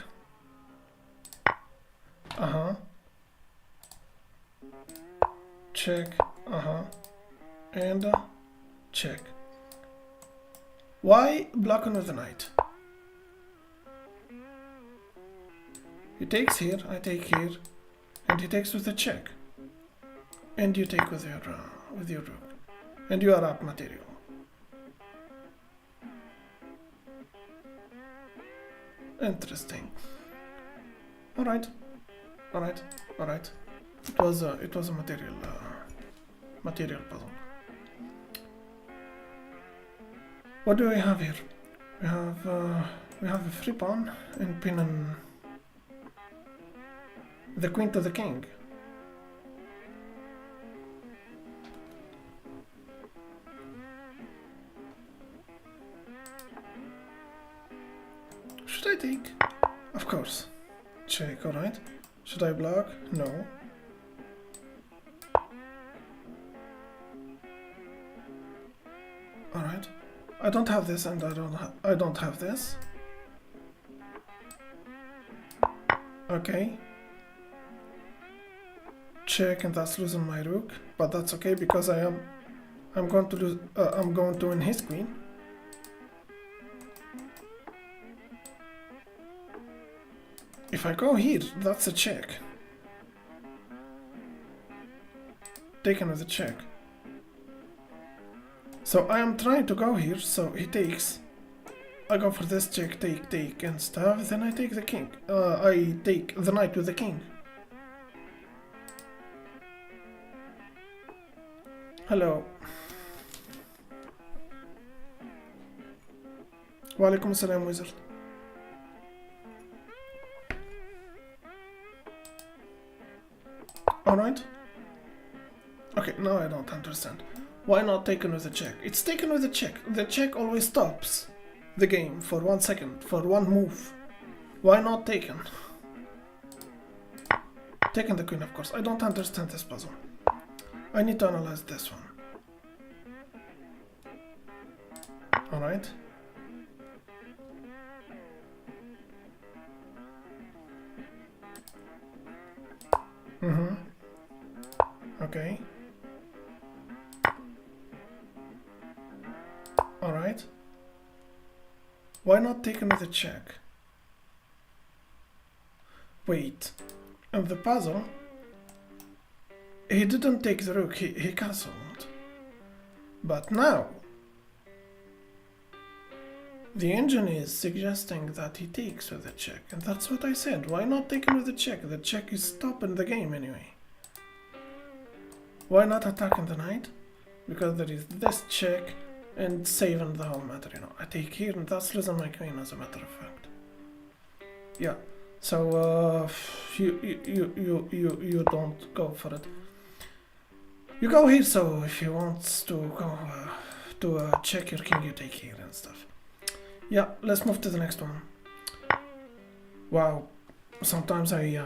Check. And check. Why blocking with the knight? He takes here, I take here, and he takes with the check. And you take with your rook. And you are up material. Interesting. Alright. It was a material puzzle. What do we have here? We have a free pawn and pinning the queen to the king. Should I take? Of course. Check, alright. Should I block? No. Alright. I don't have this and I don't have this. Okay. Check, and that's losing my rook, but that's okay because I'm going to lose. I'm going to win his queen. If I go here, that's a check. Taken with a check. So I am trying to go here, so he takes. I go for this check, take, and stuff. Then I take the king. I take the knight with the king. Hello. Walaikum assalam, wizard. Alright. Okay, now I don't understand. Why not taken with a check? It's taken with a check. The check always stops the game for 1 second, for one move. Why not taken? Taking the queen, of course. I don't understand this puzzle. I need to analyze this one. Alright. Okay. Alright. Why not taken with a check? Wait. In the puzzle, he didn't take the rook, he castled. But now, the engine is suggesting that he takes with a check, and that's what I said. Why not taking with a check? The check is stopping the game anyway. Why not attacking the knight? Because there is this check and saving the whole matter, you know. I take here and that's losing my queen, as a matter of fact. Yeah. So you don't go for it. You go here. So if you want to go to check your king, you take here and stuff. Yeah. Let's move to the next one. Wow. Sometimes I.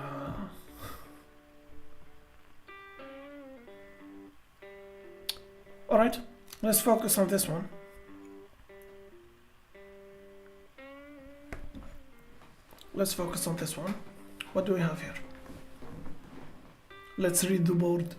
All right. Let's focus on this one. Let's focus on this one. What do we have here? Let's read the board.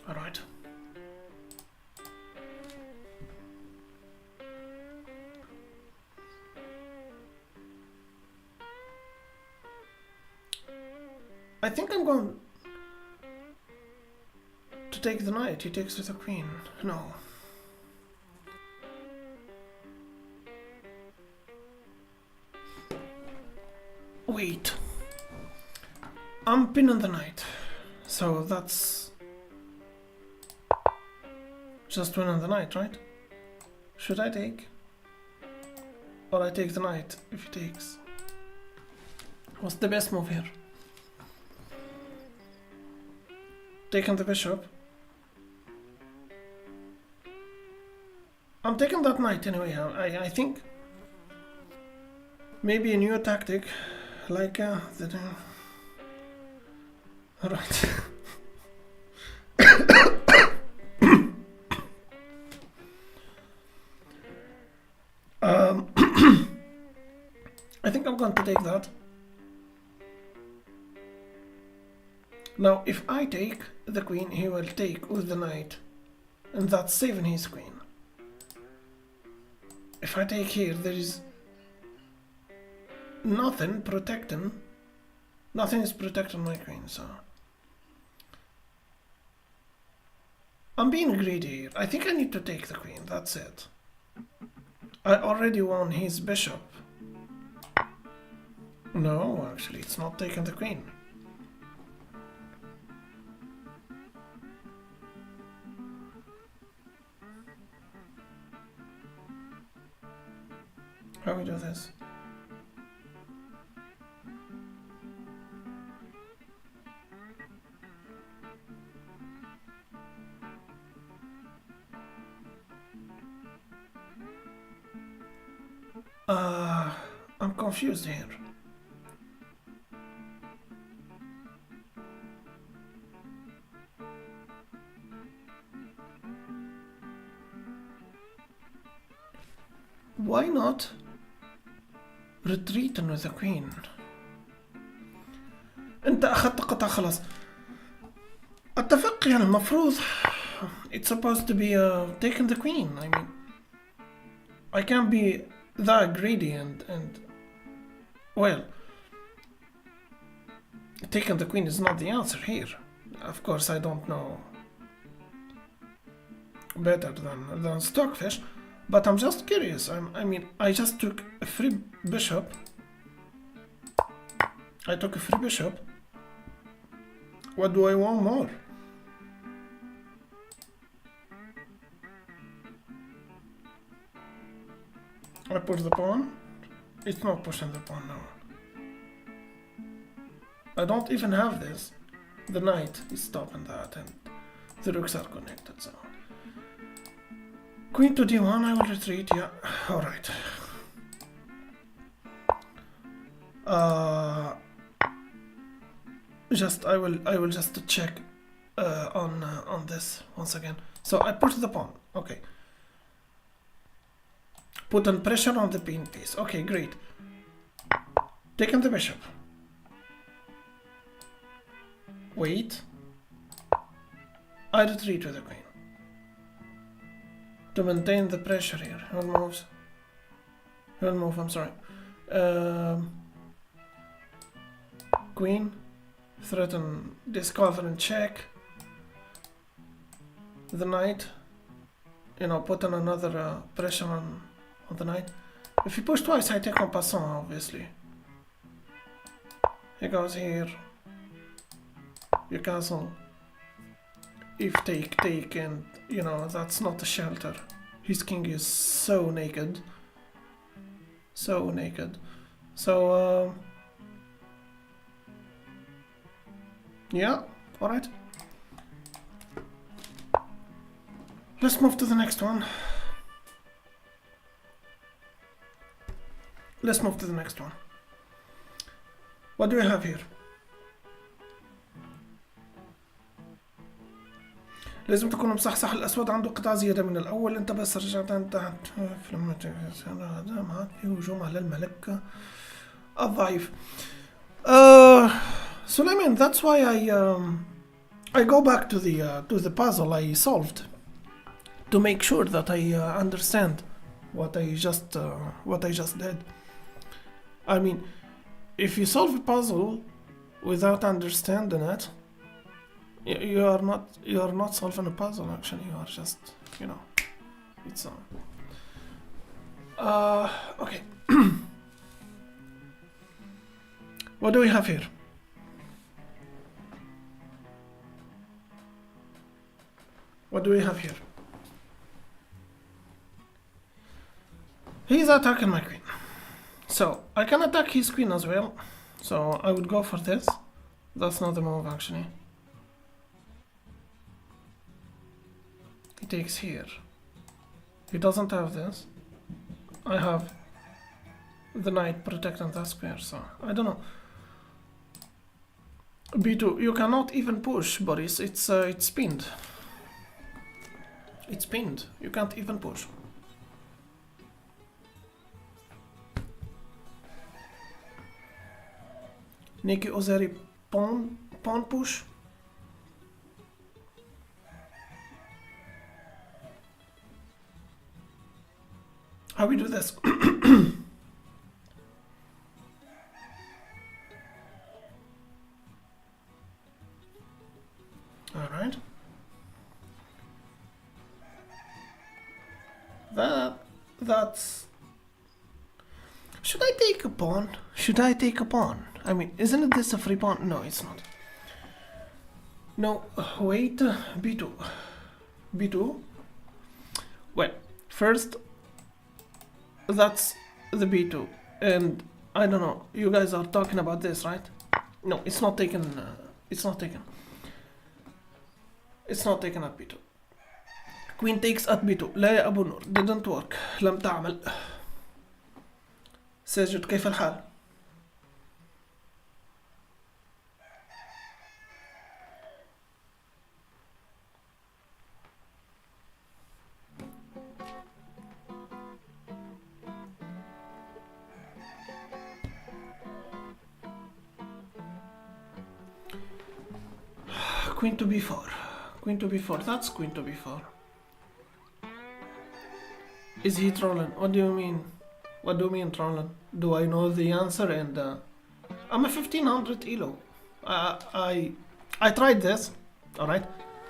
All right. I think I'm going to take the knight. He takes with the queen. No. Wait. I'm pinning the knight. So that's just winning the knight, right? Should I take? Or I take the knight if he takes? What's the best move here? taking the bishop. I'm taking that knight anyway. I think maybe a new tactic, like the. Alright. I think I'm going to take that. Now, if I take the queen, he will take with the knight, and that's saving his queen. If I take here, there is nothing protecting. Nothing is protecting my queen, so I'm being greedy here. I think I need to take the queen. That's it. I already won his bishop. No, actually, it's not taking the queen. How we do this? I'm confused here. Why not retreating with the queen? انت اخذت قطع خلاص. اتفق يعني المفروض it's supposed to be taking the queen. I mean, I can't be that greedy and well, taking the queen is not the answer here. Of course, I don't know better than Stockfish, but I'm just curious. I mean, I just took a free bishop. I took a free bishop. What do I want more? I push the pawn. It's not pushing the pawn now. I don't even have this. The knight is stopping that and the rooks are connected, so. Queen to d1, I will retreat, yeah. Alright. I will just check on this once again. So I push the pawn, okay. Putting pressure on the pin piece. Okay, great. Taking the bishop. Wait. I retreat with the queen. To maintain the pressure here. Who moves? Who move, I'm sorry. Queen. Threaten discover and check. The knight. You know, putting another pressure on the knight. If you push twice, I take en passant, obviously. He goes here. You castle. If take, and you know, that's not a shelter. His king is so naked. So naked. So, yeah, alright. Let's move to the next one. Let's move to the next one. What do we have here? لازم تكون مصحصح. الأسود عنده قطع زيادة من الأول. أنت بس رجعت أنت هذا معك في هجوم على الملك الضعيف. Suleiman, that's why I go back to the puzzle I solved to make sure that I understand what I just did. I mean, if you solve a puzzle without understanding it, you are not solving a puzzle. Actually, you are just, you know, it's okay. What do we have here? What do we have here? He's attacking my queen. So, I can attack his queen as well. So, I would go for this. That's not the move, actually. takes here. He doesn't have this. I have the knight protecting that square, so I don't know. B2, you cannot even push, Boris. It's pinned. It's pinned. You can't even push. Neki Ozeri pawn push. How we do this? All right. That's. Should I take a pawn? Should I take a pawn? I mean, isn't this a free pawn? No, it's not. No, wait. B2. B2. Well, first, that's the B2, and I don't know. You guys are talking about this, right? No, it's not taken. It's not taken. It's not taken at B2. Queen takes at B2. لا يا أبو نور. Didn't work. لم تعمل. ساجد كيف الحال؟ Queen to B4. Queen to B4. That's queen to B4. Is he trolling? What do you mean? What do you mean trolling? Do I know the answer? And I'm a 1500 elo. I tried this. All right.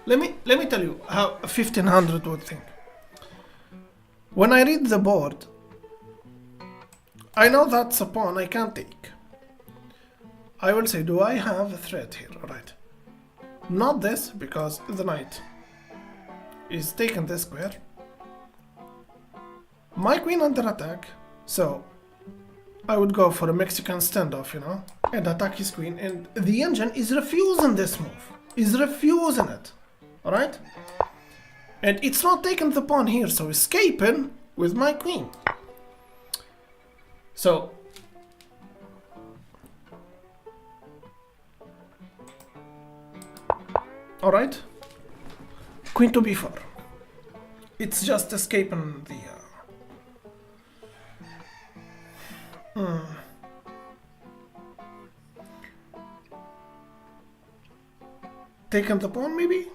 Let me tell you how a 1500 would think. When I read the board, I know that's a pawn I can't take. I will say, do I have a threat here? All right. Not this, because the knight is taking this square. My queen under attack, so I would go for a Mexican standoff, you know, and attack his queen, and the engine is refusing this move. Is refusing it. Alright? And it's not taking the pawn here, so escaping with my queen. So alright, queen to b4. It's just escaping the... Taking the pawn, maybe?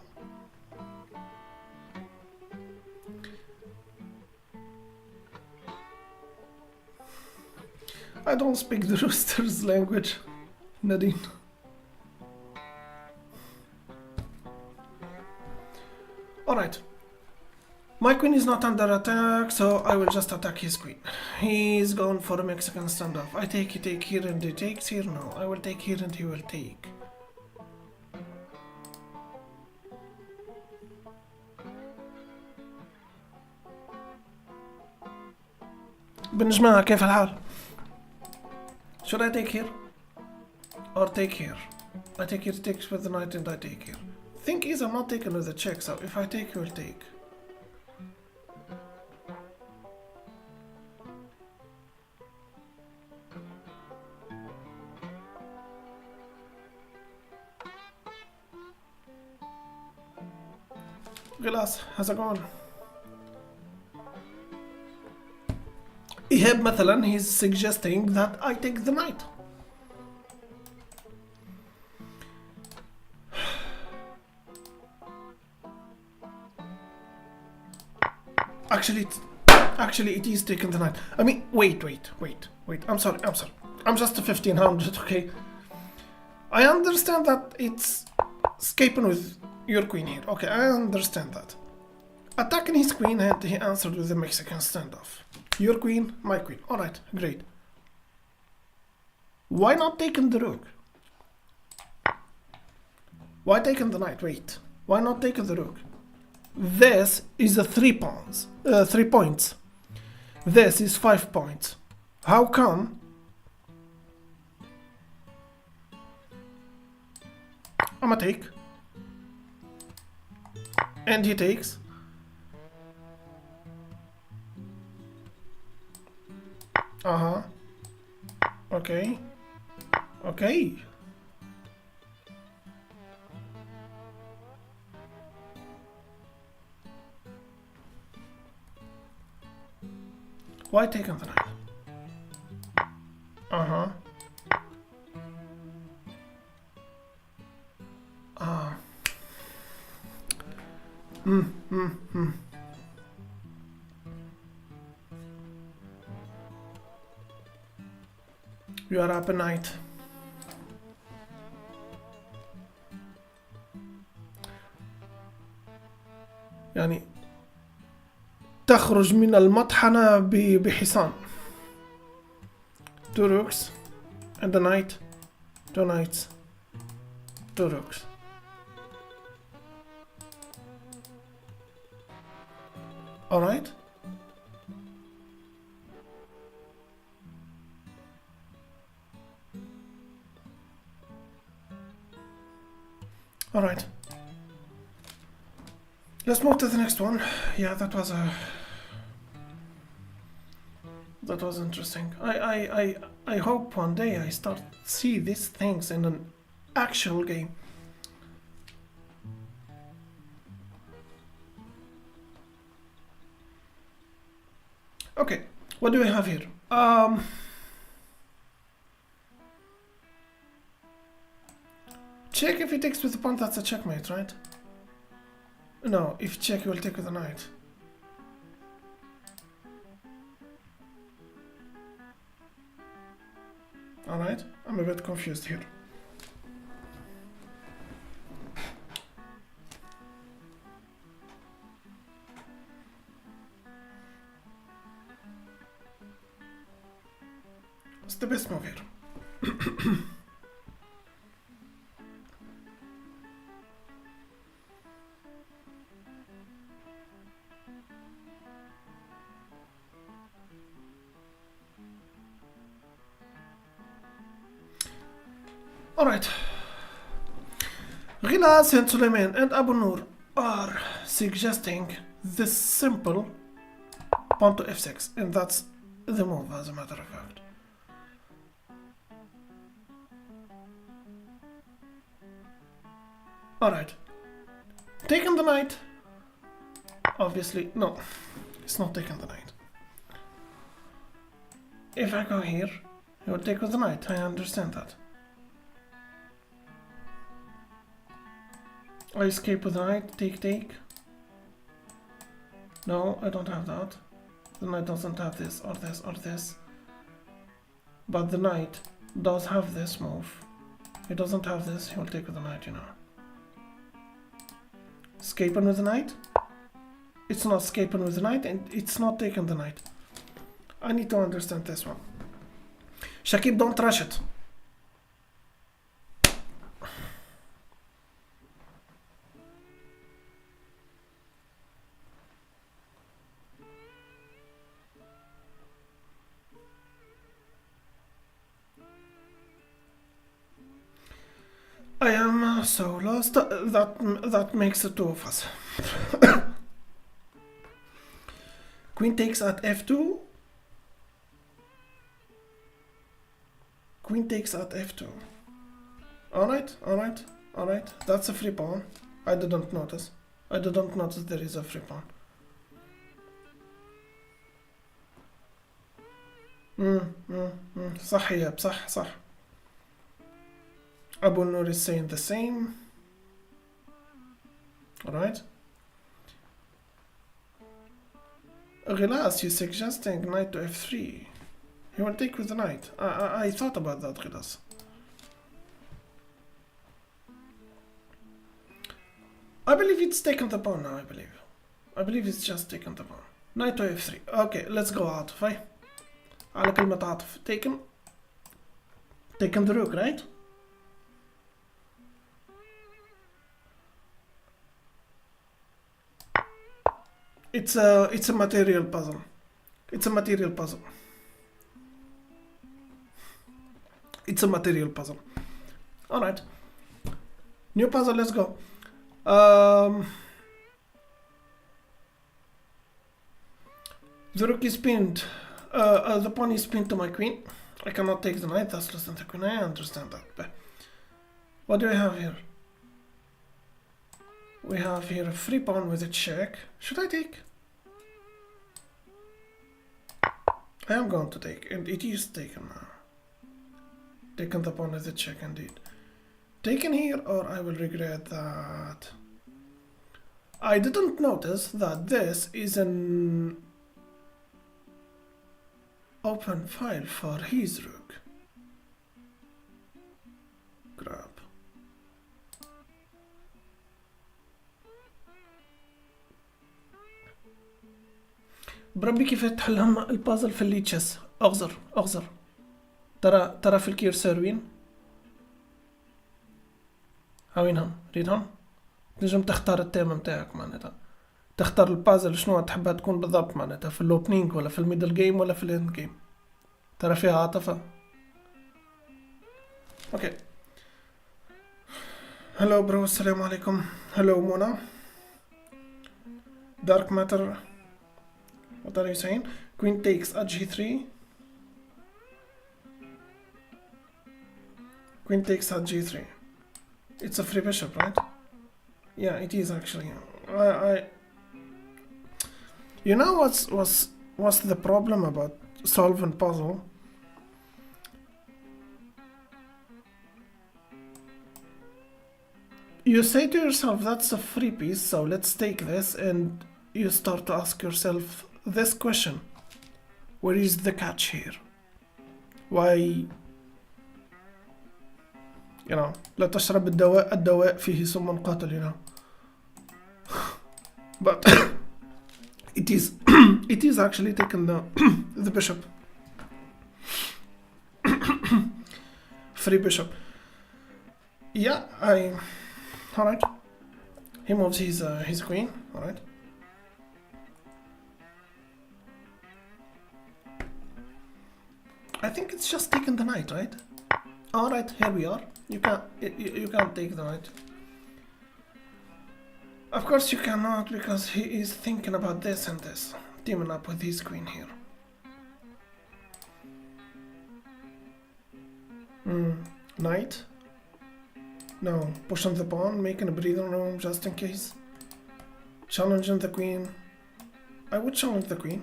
I don't speak the rooster's language, Nadine. Alright. My queen is not under attack, so I will just attack his queen. He's going for a Mexican standoff. I take, he take here and he takes here. No, I will take here and he will take. بنجمعها كيف الحال? Should I take here? Or take here? I take here, takes with the knight and I take here. Thing is, I'm not taking with the check, so if I take, you will take. Glass, how's it going? إيهاب مثلا, he's suggesting that I take the knight. Actually it is taking the knight. I mean, wait. I'm sorry. I'm just a 1500, okay? I understand that it's escaping with your queen here. Okay, I understand that. Attacking his queen and he answered with a Mexican standoff. Your queen, my queen. Alright, great. Why not taking the rook? Why taking the knight? Wait. Why not taking the rook? This is a 3 points. This is 5 points. How come? I'ma take. And he takes. Uh-huh. Okay. Okay. Why taking the knight? Uh-huh. Ah. You are up a knight. يعني تخرج من المطحنة بحصان. 2 rooks and a knight. 2 knights. 2 rooks. Alright. Alright. Let's move to the next one. Yeah, that was interesting. I hope one day I start see these things in an actual game. Okay, what do we have here? Check if he takes with the pawn, that's a checkmate, right? No, if check, he will take with the knight. Alright, I'm a bit confused here. What's the best move here? Alright. Ghilas and Suleiman and Abu Nur are suggesting this simple pawn to f6, and that's the move, as a matter of fact. Alright. Taking the knight. Obviously, no. It's not taking the knight. If I go here, he will take with the knight. I understand that. I escape with the knight. Take. No, I don't have that. The knight doesn't have this, or this, or this. But the knight does have this move. He doesn't have this, he will take with the knight, you know. Escaping with the knight? It's not escaping with the knight, and it's not taking the knight. I need to understand this one. Shakib, don't rush it. I am so lost. That makes the two of us. Queen takes at f2. Queen takes at f2. Alright. That's a free pawn. I didn't notice. There is a free pawn. صح يا صح. Abu Nur is saying the same. Alright. Ghilas, you're suggesting knight to f3. He will take with the knight. I thought about that, Ghilas. I believe it's taken the pawn now, I believe it's just taken the pawn. Knight to f3. Okay, let's go عاطف. هاي. على كلمة عاطف. Taken the rook, right? It's a material puzzle. It's a material puzzle. Alright. New puzzle, let's go. The rook is pinned The pawn is pinned to my queen. I cannot take the knight, that's less than the queen. I understand that. But what do we have here? We have here a free pawn with a check. Should I take? I am going to take, and it is taken now. Taken the pawn with a check indeed. Taken here, or I will regret that. I didn't notice that this is an open file for his rook. Grab. بربي كيف تحل هم البازل في الليتشس. اغزر ترى في الكيرسر وين هاوينهم ريدهم تنجم تختار التيم متاعك معناتها تختار البازل شنو تحبها تكون بالضبط معناتها في الاوبنينج ولا في الميدل جيم ولا في الاند جيم ترى فيها عاطفة. اوكي هلو برو السلام عليكم. هلو منى. دارك ماتر. What are you saying? Queen takes at g3. Queen takes at g3. It's a free bishop, right? Yeah, it is actually. You know what's the problem about solving puzzle? You say to yourself, that's a free piece, so let's take this, and you start to ask yourself this question: where is the catch here? Why, you know, لا تشرب الدواء فيه سم قاتل, you know. But it is actually taking the bishop. Free bishop. Yeah, alright. He moves his queen, alright. I think it's just taking the knight, right? Alright, here we are. You can't take the knight. Of course you cannot, because he is thinking about this and this. Teaming up with his queen here. Knight? No, pushing the pawn, making a breathing room just in case. Challenging the queen. I would challenge the queen.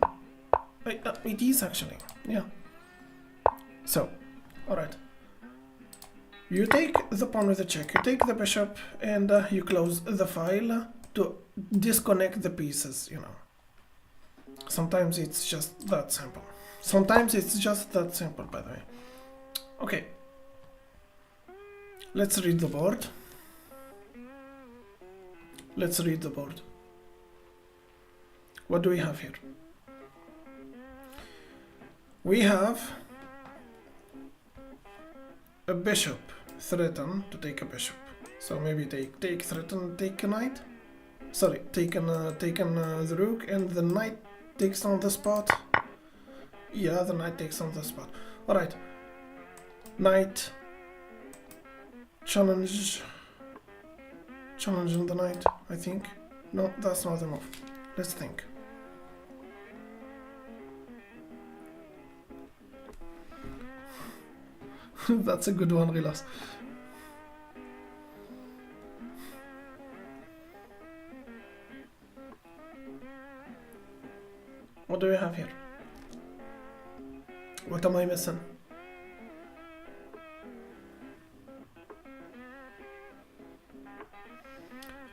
It is actually, yeah. So, alright. You take the pawn with a check, you take the bishop, and you close the file to disconnect the pieces, you know. Sometimes it's just that simple. Sometimes it's just that simple, by the way. Okay. Let's read the board. Let's read the board. What do we have here? We have a bishop threaten to take a bishop. So maybe take threaten, take a knight. Sorry, taken the rook, and the knight takes on the spot. Yeah, the knight takes on the spot. All right, knight challenging the knight. I think no, that's not the move. Let's think. That's a good one, Rilas. What do we have here? What am I missing?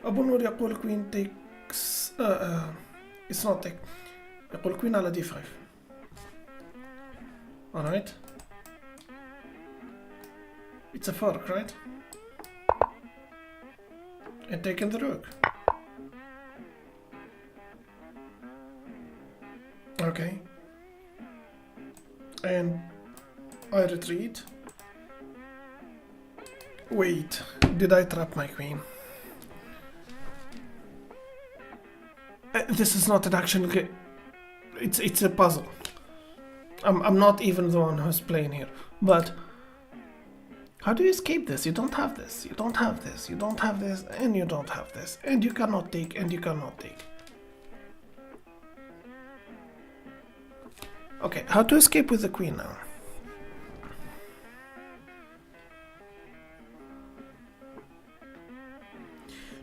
أبو نور يقول queen takes it's not take. يقول queen على d5. Alright. It's a fork, right? And taking the rook. Okay. And I retreat. Wait, did I trap my queen? This is not an action game. It's a puzzle. I'm not even the one who's playing here. But how do you escape this? You don't have this. You don't have this. You don't have this, and you don't have this, and you cannot take, and you cannot take. Okay, how to escape with the queen now?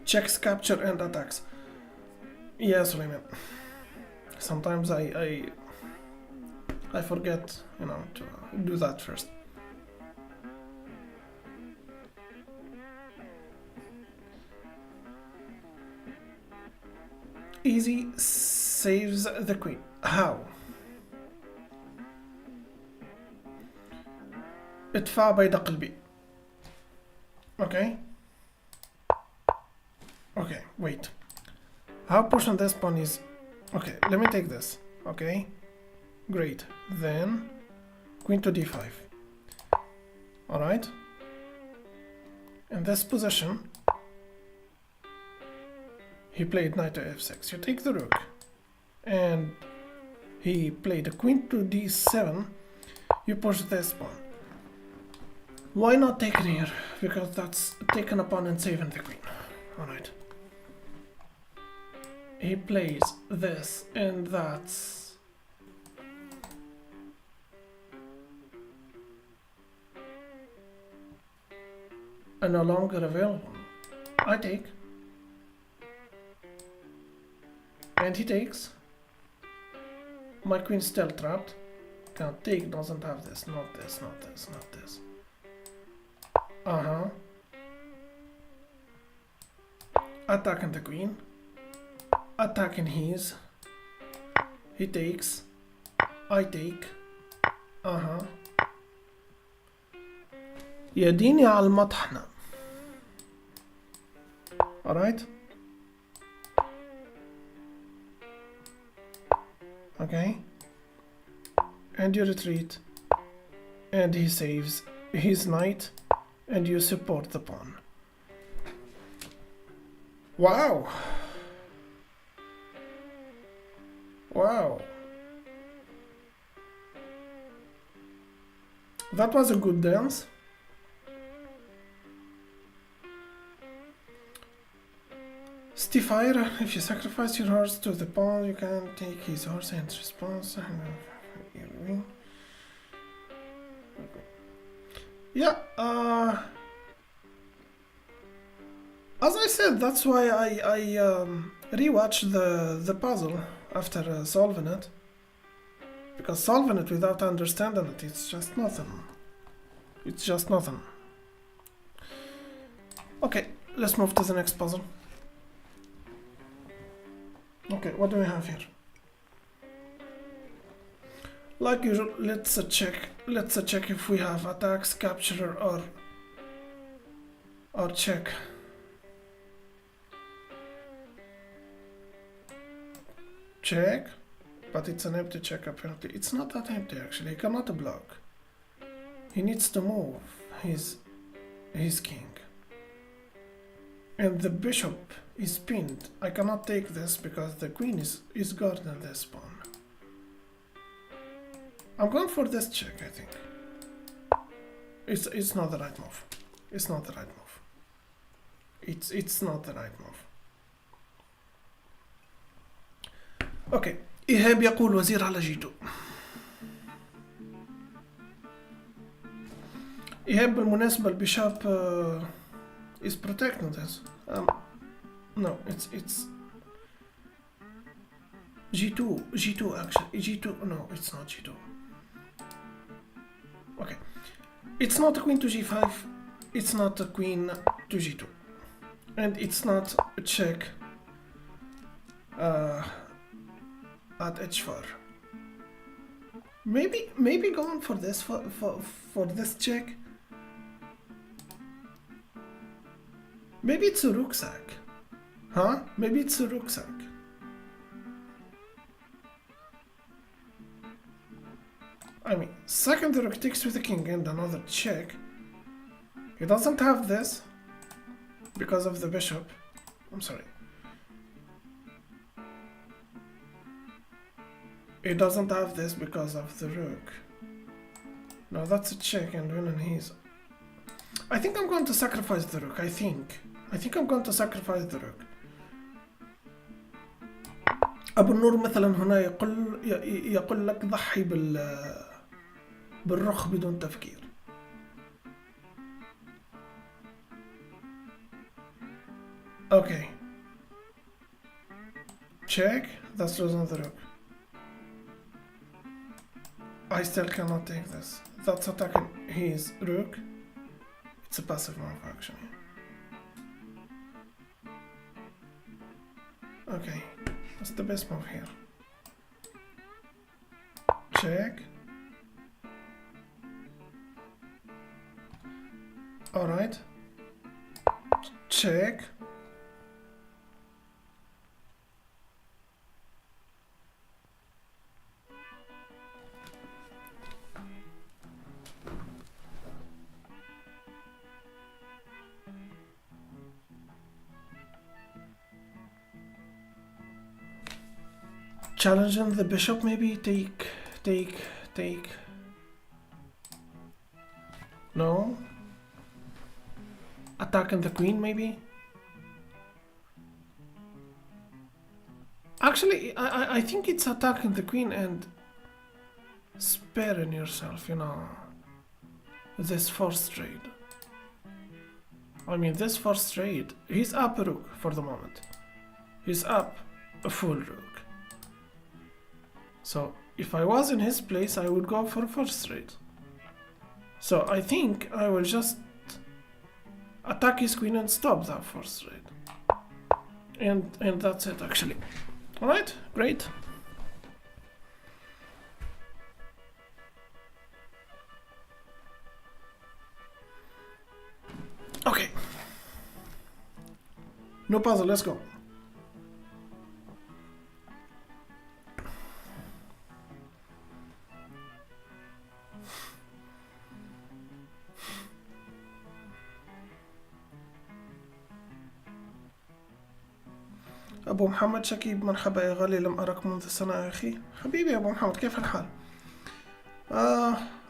Checks, capture, and attacks. Yes, Raymond. Sometimes I forget, you know, to do that first. Easy saves the queen. How? ادفع بيد قلبي. Okay. Okay, wait. How push on this pawn is... Okay, let me take this. Okay. Great. Then queen to d5. Alright. In this position, he played knight to f6. You take the rook. And he played a queen to d7. You push this pawn. Why not take it here? Because that's taking a pawn and saving the queen. Alright. He plays this, and that's... no longer available. I take. And he takes. My queen's still trapped. Can't take, doesn't have this, not this, not this, not this. Uh-huh. Attacking the queen. Attacking his. He takes. I take. Uh-huh. يديني على المطحنة. Alright? Okay. And you retreat. And he saves his knight. And you support the pawn. Wow! Wow! That was a good dance. Stiefire, if you sacrifice your horse to the pawn, you can take his horse and response. Yeah, as I said, that's why I rewatched the puzzle after solving it. Because solving it without understanding it, it's just nothing. It's just nothing. Okay, let's move to the next puzzle. Okay, what do we have here? Like usual, let's check if we have attacks, capture, or check. Check, but it's an empty check apparently. It's not that empty actually. He cannot block. He needs to move his king. And the bishop is pinned. I cannot take this because the queen is guarding this pawn. I'm going for this check, I think. It's not the right move. It's not the right move. It's not the right move. اوكي إيهاب يقول وزير على جيتو. إيهاب بالمناسبة البيشاب is protecting this. No, it's G2 actually. G2, no, it's not G2. Okay, it's not a queen to G5. It's not a queen to G2, and it's not a check at H4. Maybe going for this for this check. Maybe it's a rucksack. Huh? Maybe it's a rucksack. I mean, second the rook takes with the king and another check. He doesn't have this because of the bishop. I'm sorry. He doesn't have this because of the rook. No, that's a check and winning his. I think I'm going to sacrifice the rook. I think I'm going to sacrifice the rook. أبو النور مثلا هنا يقول لك ضحي بالرخ بدون تفكير. Okay. Check. That's losing the rook. I still cannot take this. That's attacking his rook. It's a passive move actually. Okay. That's the best move here. Check. Alright. Check. Challenging the bishop maybe? Take. No? Attacking the queen maybe? Actually, I think it's attacking the queen and sparing yourself, you know. This first trade. I mean, this first trade, he's up a rook for the moment. He's up a full rook. So, if I was in his place, I would go for first trade. So, I think I will just attack his queen and stop that first trade. And that's it, actually. Alright, great. Okay. No puzzle, let's go. أبو محمد شكيب، مرحبا يا غالي، لم أراك منذ سنة يا أخي. حبيبي يا أبو محمد، كيف الحال؟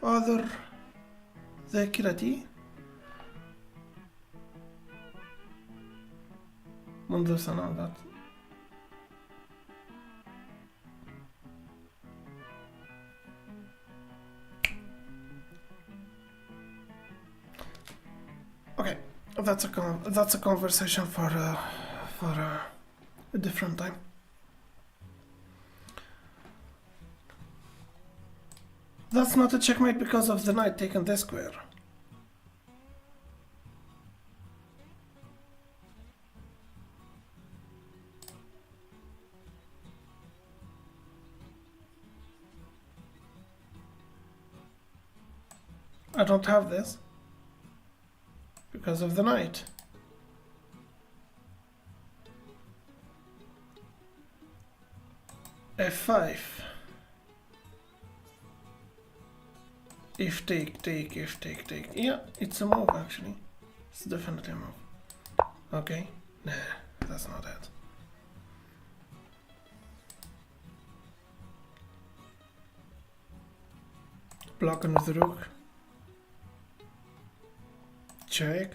أعذر ذاكرتي منذ سنة ذات. Okay, that's a conversation for a different time. That's not a checkmate because of the knight taking this square. I don't have this because of the knight. F5. If take. Yeah, it's a move actually. It's definitely a move. Okay. Nah, that's not it. Blocking with the rook. Check.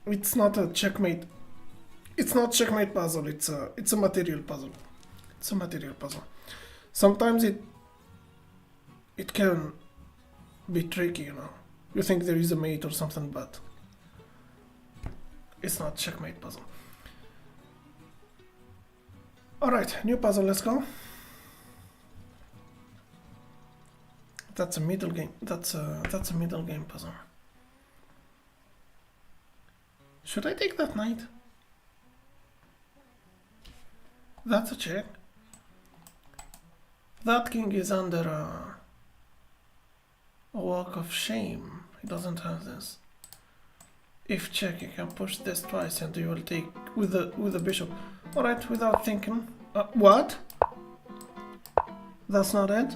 It's not a checkmate. It's not checkmate puzzle. It's a material puzzle. It's a material puzzle. Sometimes it can be tricky, you know. You think there is a mate or something, but it's not checkmate puzzle. All right, new puzzle. Let's go. That's a middle game. That's a middle game puzzle. Should I take that knight? That's a check. That king is under a walk of shame. He doesn't have this. If check, you can push this twice and you will take with the bishop. Alright, without thinking. What? That's not it?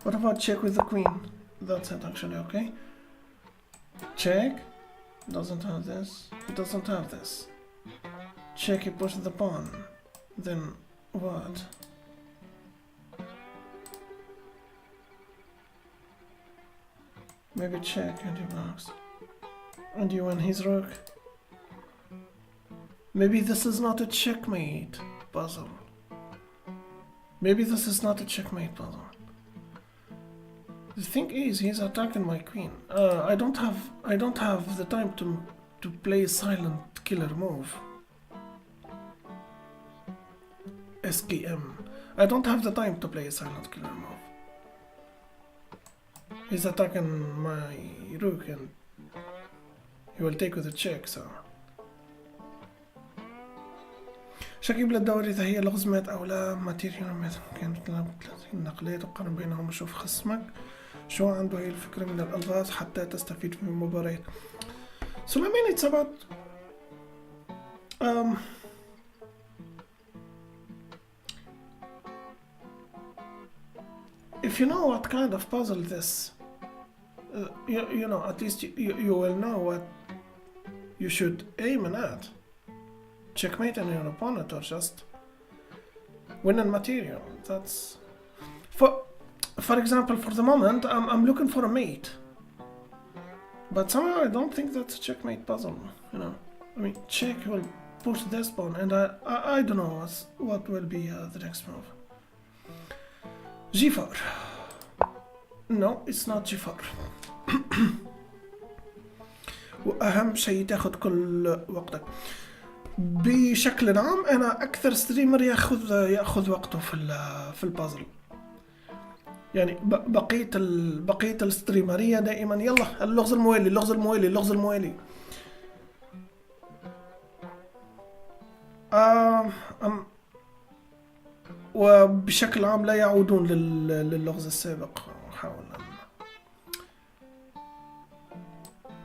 What about check with the queen? That's it actually, okay. Check. Doesn't have this. He doesn't have this. Check, he pushed the pawn. Then what? Maybe check and he blocks. And you win his rook. Maybe this is not a checkmate puzzle. Maybe this is not a checkmate puzzle. The thing is, he's attacking my queen. I don't have the time to play silent killer move. SKM. I don't have the time to play a silent killer move. He's attacking my rook and he will take with a check, so. شكيب للدوري إذا هي لغز مات أو لا. ماتيريال مات كانت 30 نقلات وقارن بينهم وشوف خصمك شو عنده هي الفكرة من الألغاز حتى تستفيد من المباريات. So I mean it's about if you know what kind of puzzle this you know, at least you will know what you should aim at. Checkmate your opponent or just win in material. That's for example, for the moment I'm looking for a mate, but somehow I don't think that's a checkmate puzzle, you know. I mean, check will push this pawn and I don't know what will be the next move. G4. No, it's not G4. وأهم شيء تاخد كل وقتك. بشكل عام أنا أكثر ستريمر يأخذ وقته في البازل. يعني بقية الستريمرية دائما يلا اللغز الموالي اللغز الموالي اللغز الموالي. وبشكل عام لا يعودون للغز السابق. أحاول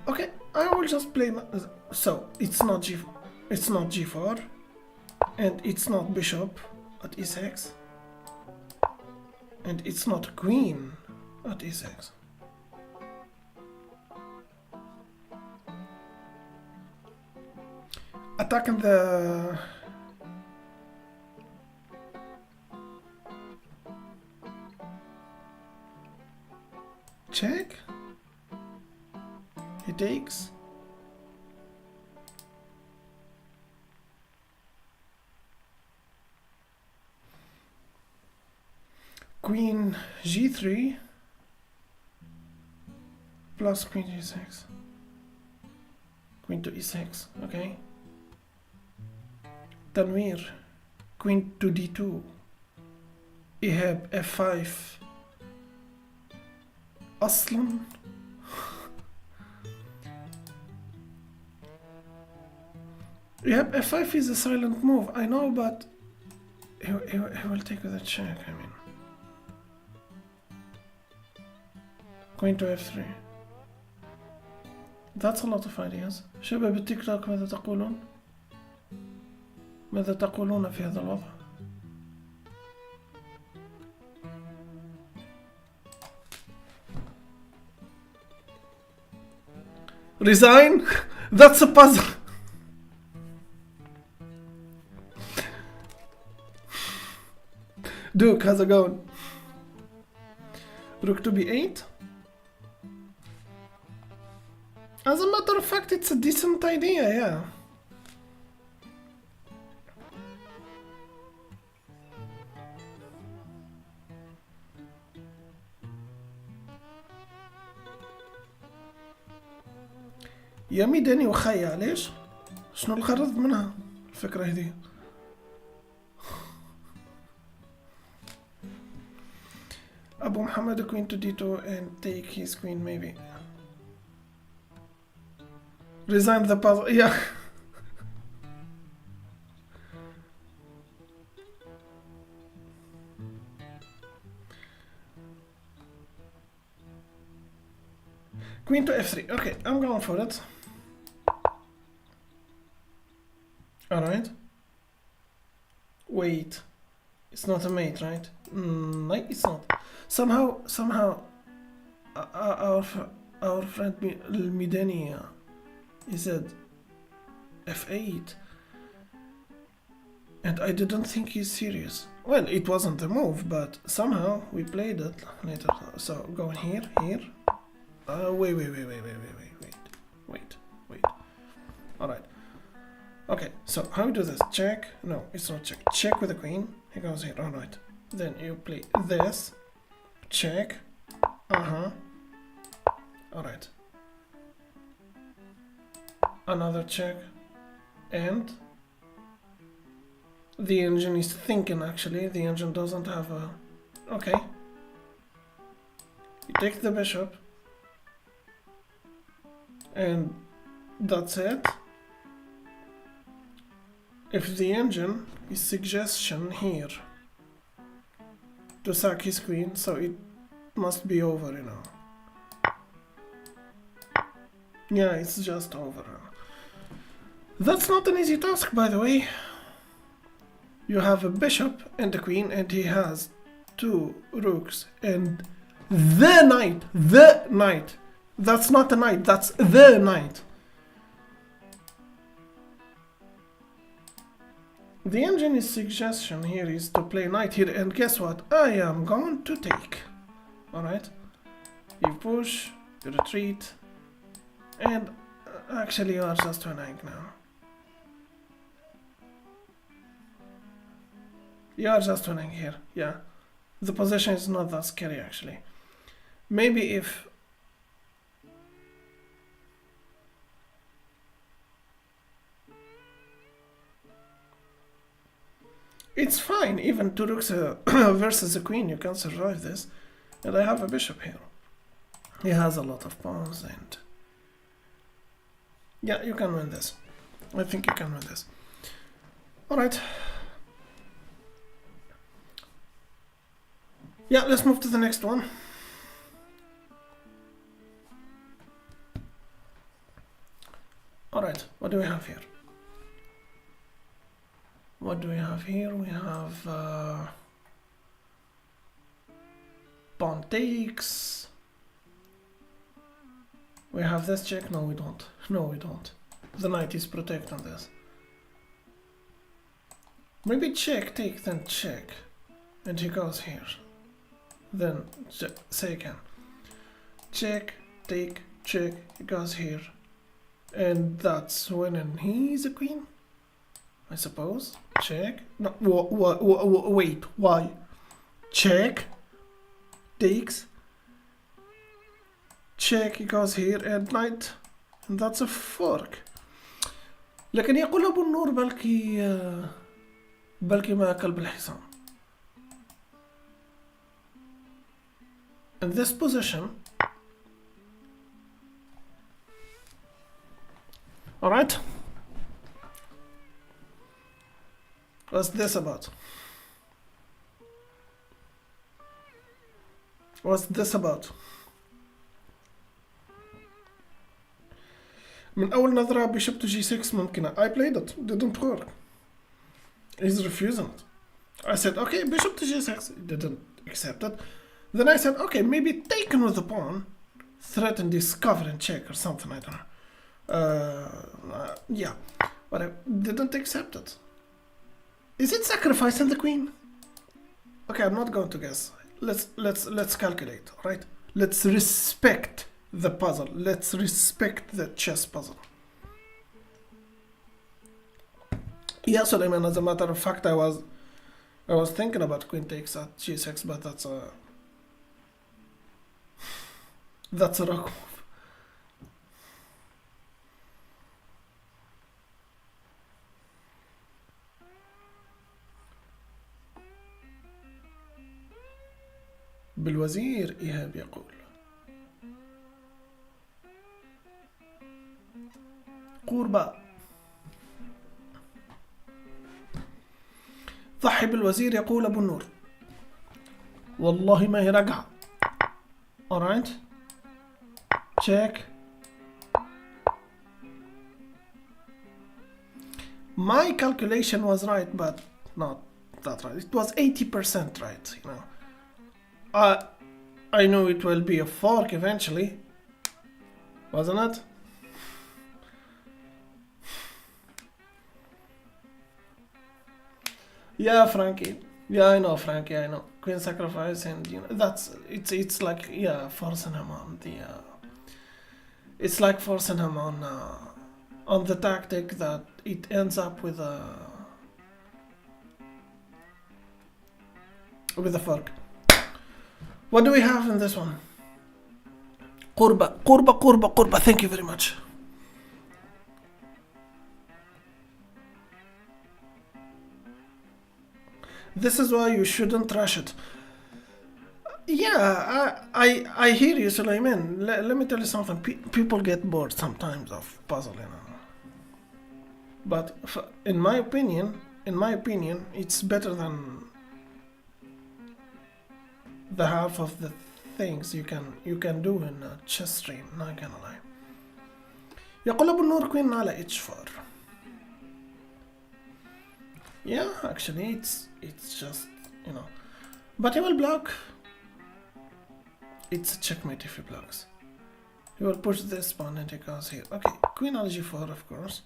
Okay, I will just play so it's not G4 and it's not bishop at E6 and it's not queen at E6. Attacking the check. He takes. Queen G3 plus Queen G6. Queen to E6, okay. Tanwir, Queen to D2. إيهاب F5. أصلاً Yep, F5 is a silent move, I know, but he will take with a check, I mean. Queen to F3. That's a lot of ideas. شباب التيك توك ماذا تقولون؟ ماذا تقولون في هذا الوضع؟ Resign? That's a puzzle. Duke, how's it going? Rook to B8? As a matter of fact, it's a decent idea, yeah. يا ميداني وخيا ليش؟ شنو الغرض منها الفكرة هذه؟ Abu Muhammad queen to D2 and take his queen maybe. Resign the puzzle, yeah. Queen to F3, okay, I'm going for it. Alright. Wait. It's not a mate, right? No, it's not. Somehow, our friend Midani, he said F8, and I didn't think he's serious. Well, it wasn't a move, but somehow we played it later. So going here. Wait. All right. Okay, so how we do this? Check. No, it's not check. Check with the queen. He goes here. All right. Then you play this. Check. All right. Another check. And the engine is thinking, actually. The engine doesn't have a... Okay. You take the bishop. And that's it. If the engine is suggestion here to sack his queen, so it must be over, you know. Yeah, it's just over. That's not an easy task, by the way. You have a bishop and a queen, and he has 2 rooks and the knight. The knight. That's not a knight, that's the knight. The engine's suggestion here is to play knight here, and guess what? I am going to take. Alright. You push, you retreat, and actually you are just winning now. You are just winning here, yeah. The position is not that scary actually. Maybe if... It's fine, even 2 rooks versus a queen, you can survive this. And I have a bishop here. He has a lot of pawns and... Yeah, you can win this. I think you can win this. Alright. Yeah, let's move to the next one. Alright, what do we have here? What do we have here? We have pawn takes. We have this check. No, we don't. No, we don't. The knight is protecting this. Maybe check, take, then check. And he goes here. Then say again. Check, take, check. He goes here. And that's winning. He's a queen, I suppose. Check. No, wait, why? Check. Takes. Check, he goes here and knight. And that's a fork. لكن يقول أبو النور بلكي ما أكل بالحصان. In this position. Alright. What's this about? What's this about? من أول نظرة bishop to g6 ممكنة. I played it, didn't work. He's refusing it. I said, okay, bishop to g6, he didn't accept it. Then I said, okay, maybe taken with the pawn, threaten, discover and check or something, I don't know. Yeah, but I didn't accept it. Is it sacrificing the queen? Okay, I'm not going to guess. Let's calculate, right? Let's respect the puzzle. Let's respect the chess puzzle. Yeah, Suleiman, as a matter of fact, I was thinking about queen takes at g6, but that's a rook move. بالوزير إيهاب يقول قوربا ضحي بالوزير يقول أبو النور والله ما هي رجعة. alright, check. My calculation was right, but not that right. It was 80% right, you know. I knew it will be a fork eventually, wasn't it? Yeah, Frankie. Yeah, I know, Frankie. I know. Queen sacrifice, and you know it's like, yeah, forcing him on the. It's like forcing him on the tactic that it ends up with a fork. What do we have in this one? Qurba, qurba, qurba, qurba. Thank you very much. This is why you shouldn't rush it. Yeah, I hear you, Sulaiman. Let me tell you something. People get bored sometimes of puzzling. But in my opinion, it's better than the half of the things you can do in a chess stream. Not gonna lie. يقول أبو النور queen على h4. Yeah, actually, it's just, you know, but he will block. It's a checkmate if he blocks. He will push this pawn and he goes here. Okay, queen on g4, of course.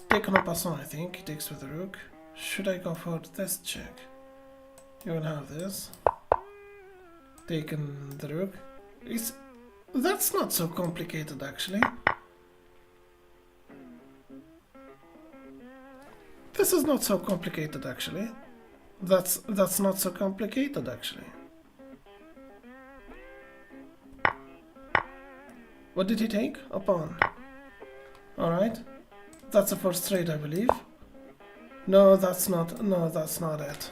Take en passant, I think. He takes with the rook. Should I go for this check? You will have this. Taking the rook. That's not so complicated, actually. This is not so complicated, actually. That's not so complicated, actually. What did he take? A pawn. Alright. That's a first trade, I believe. No, that's not it.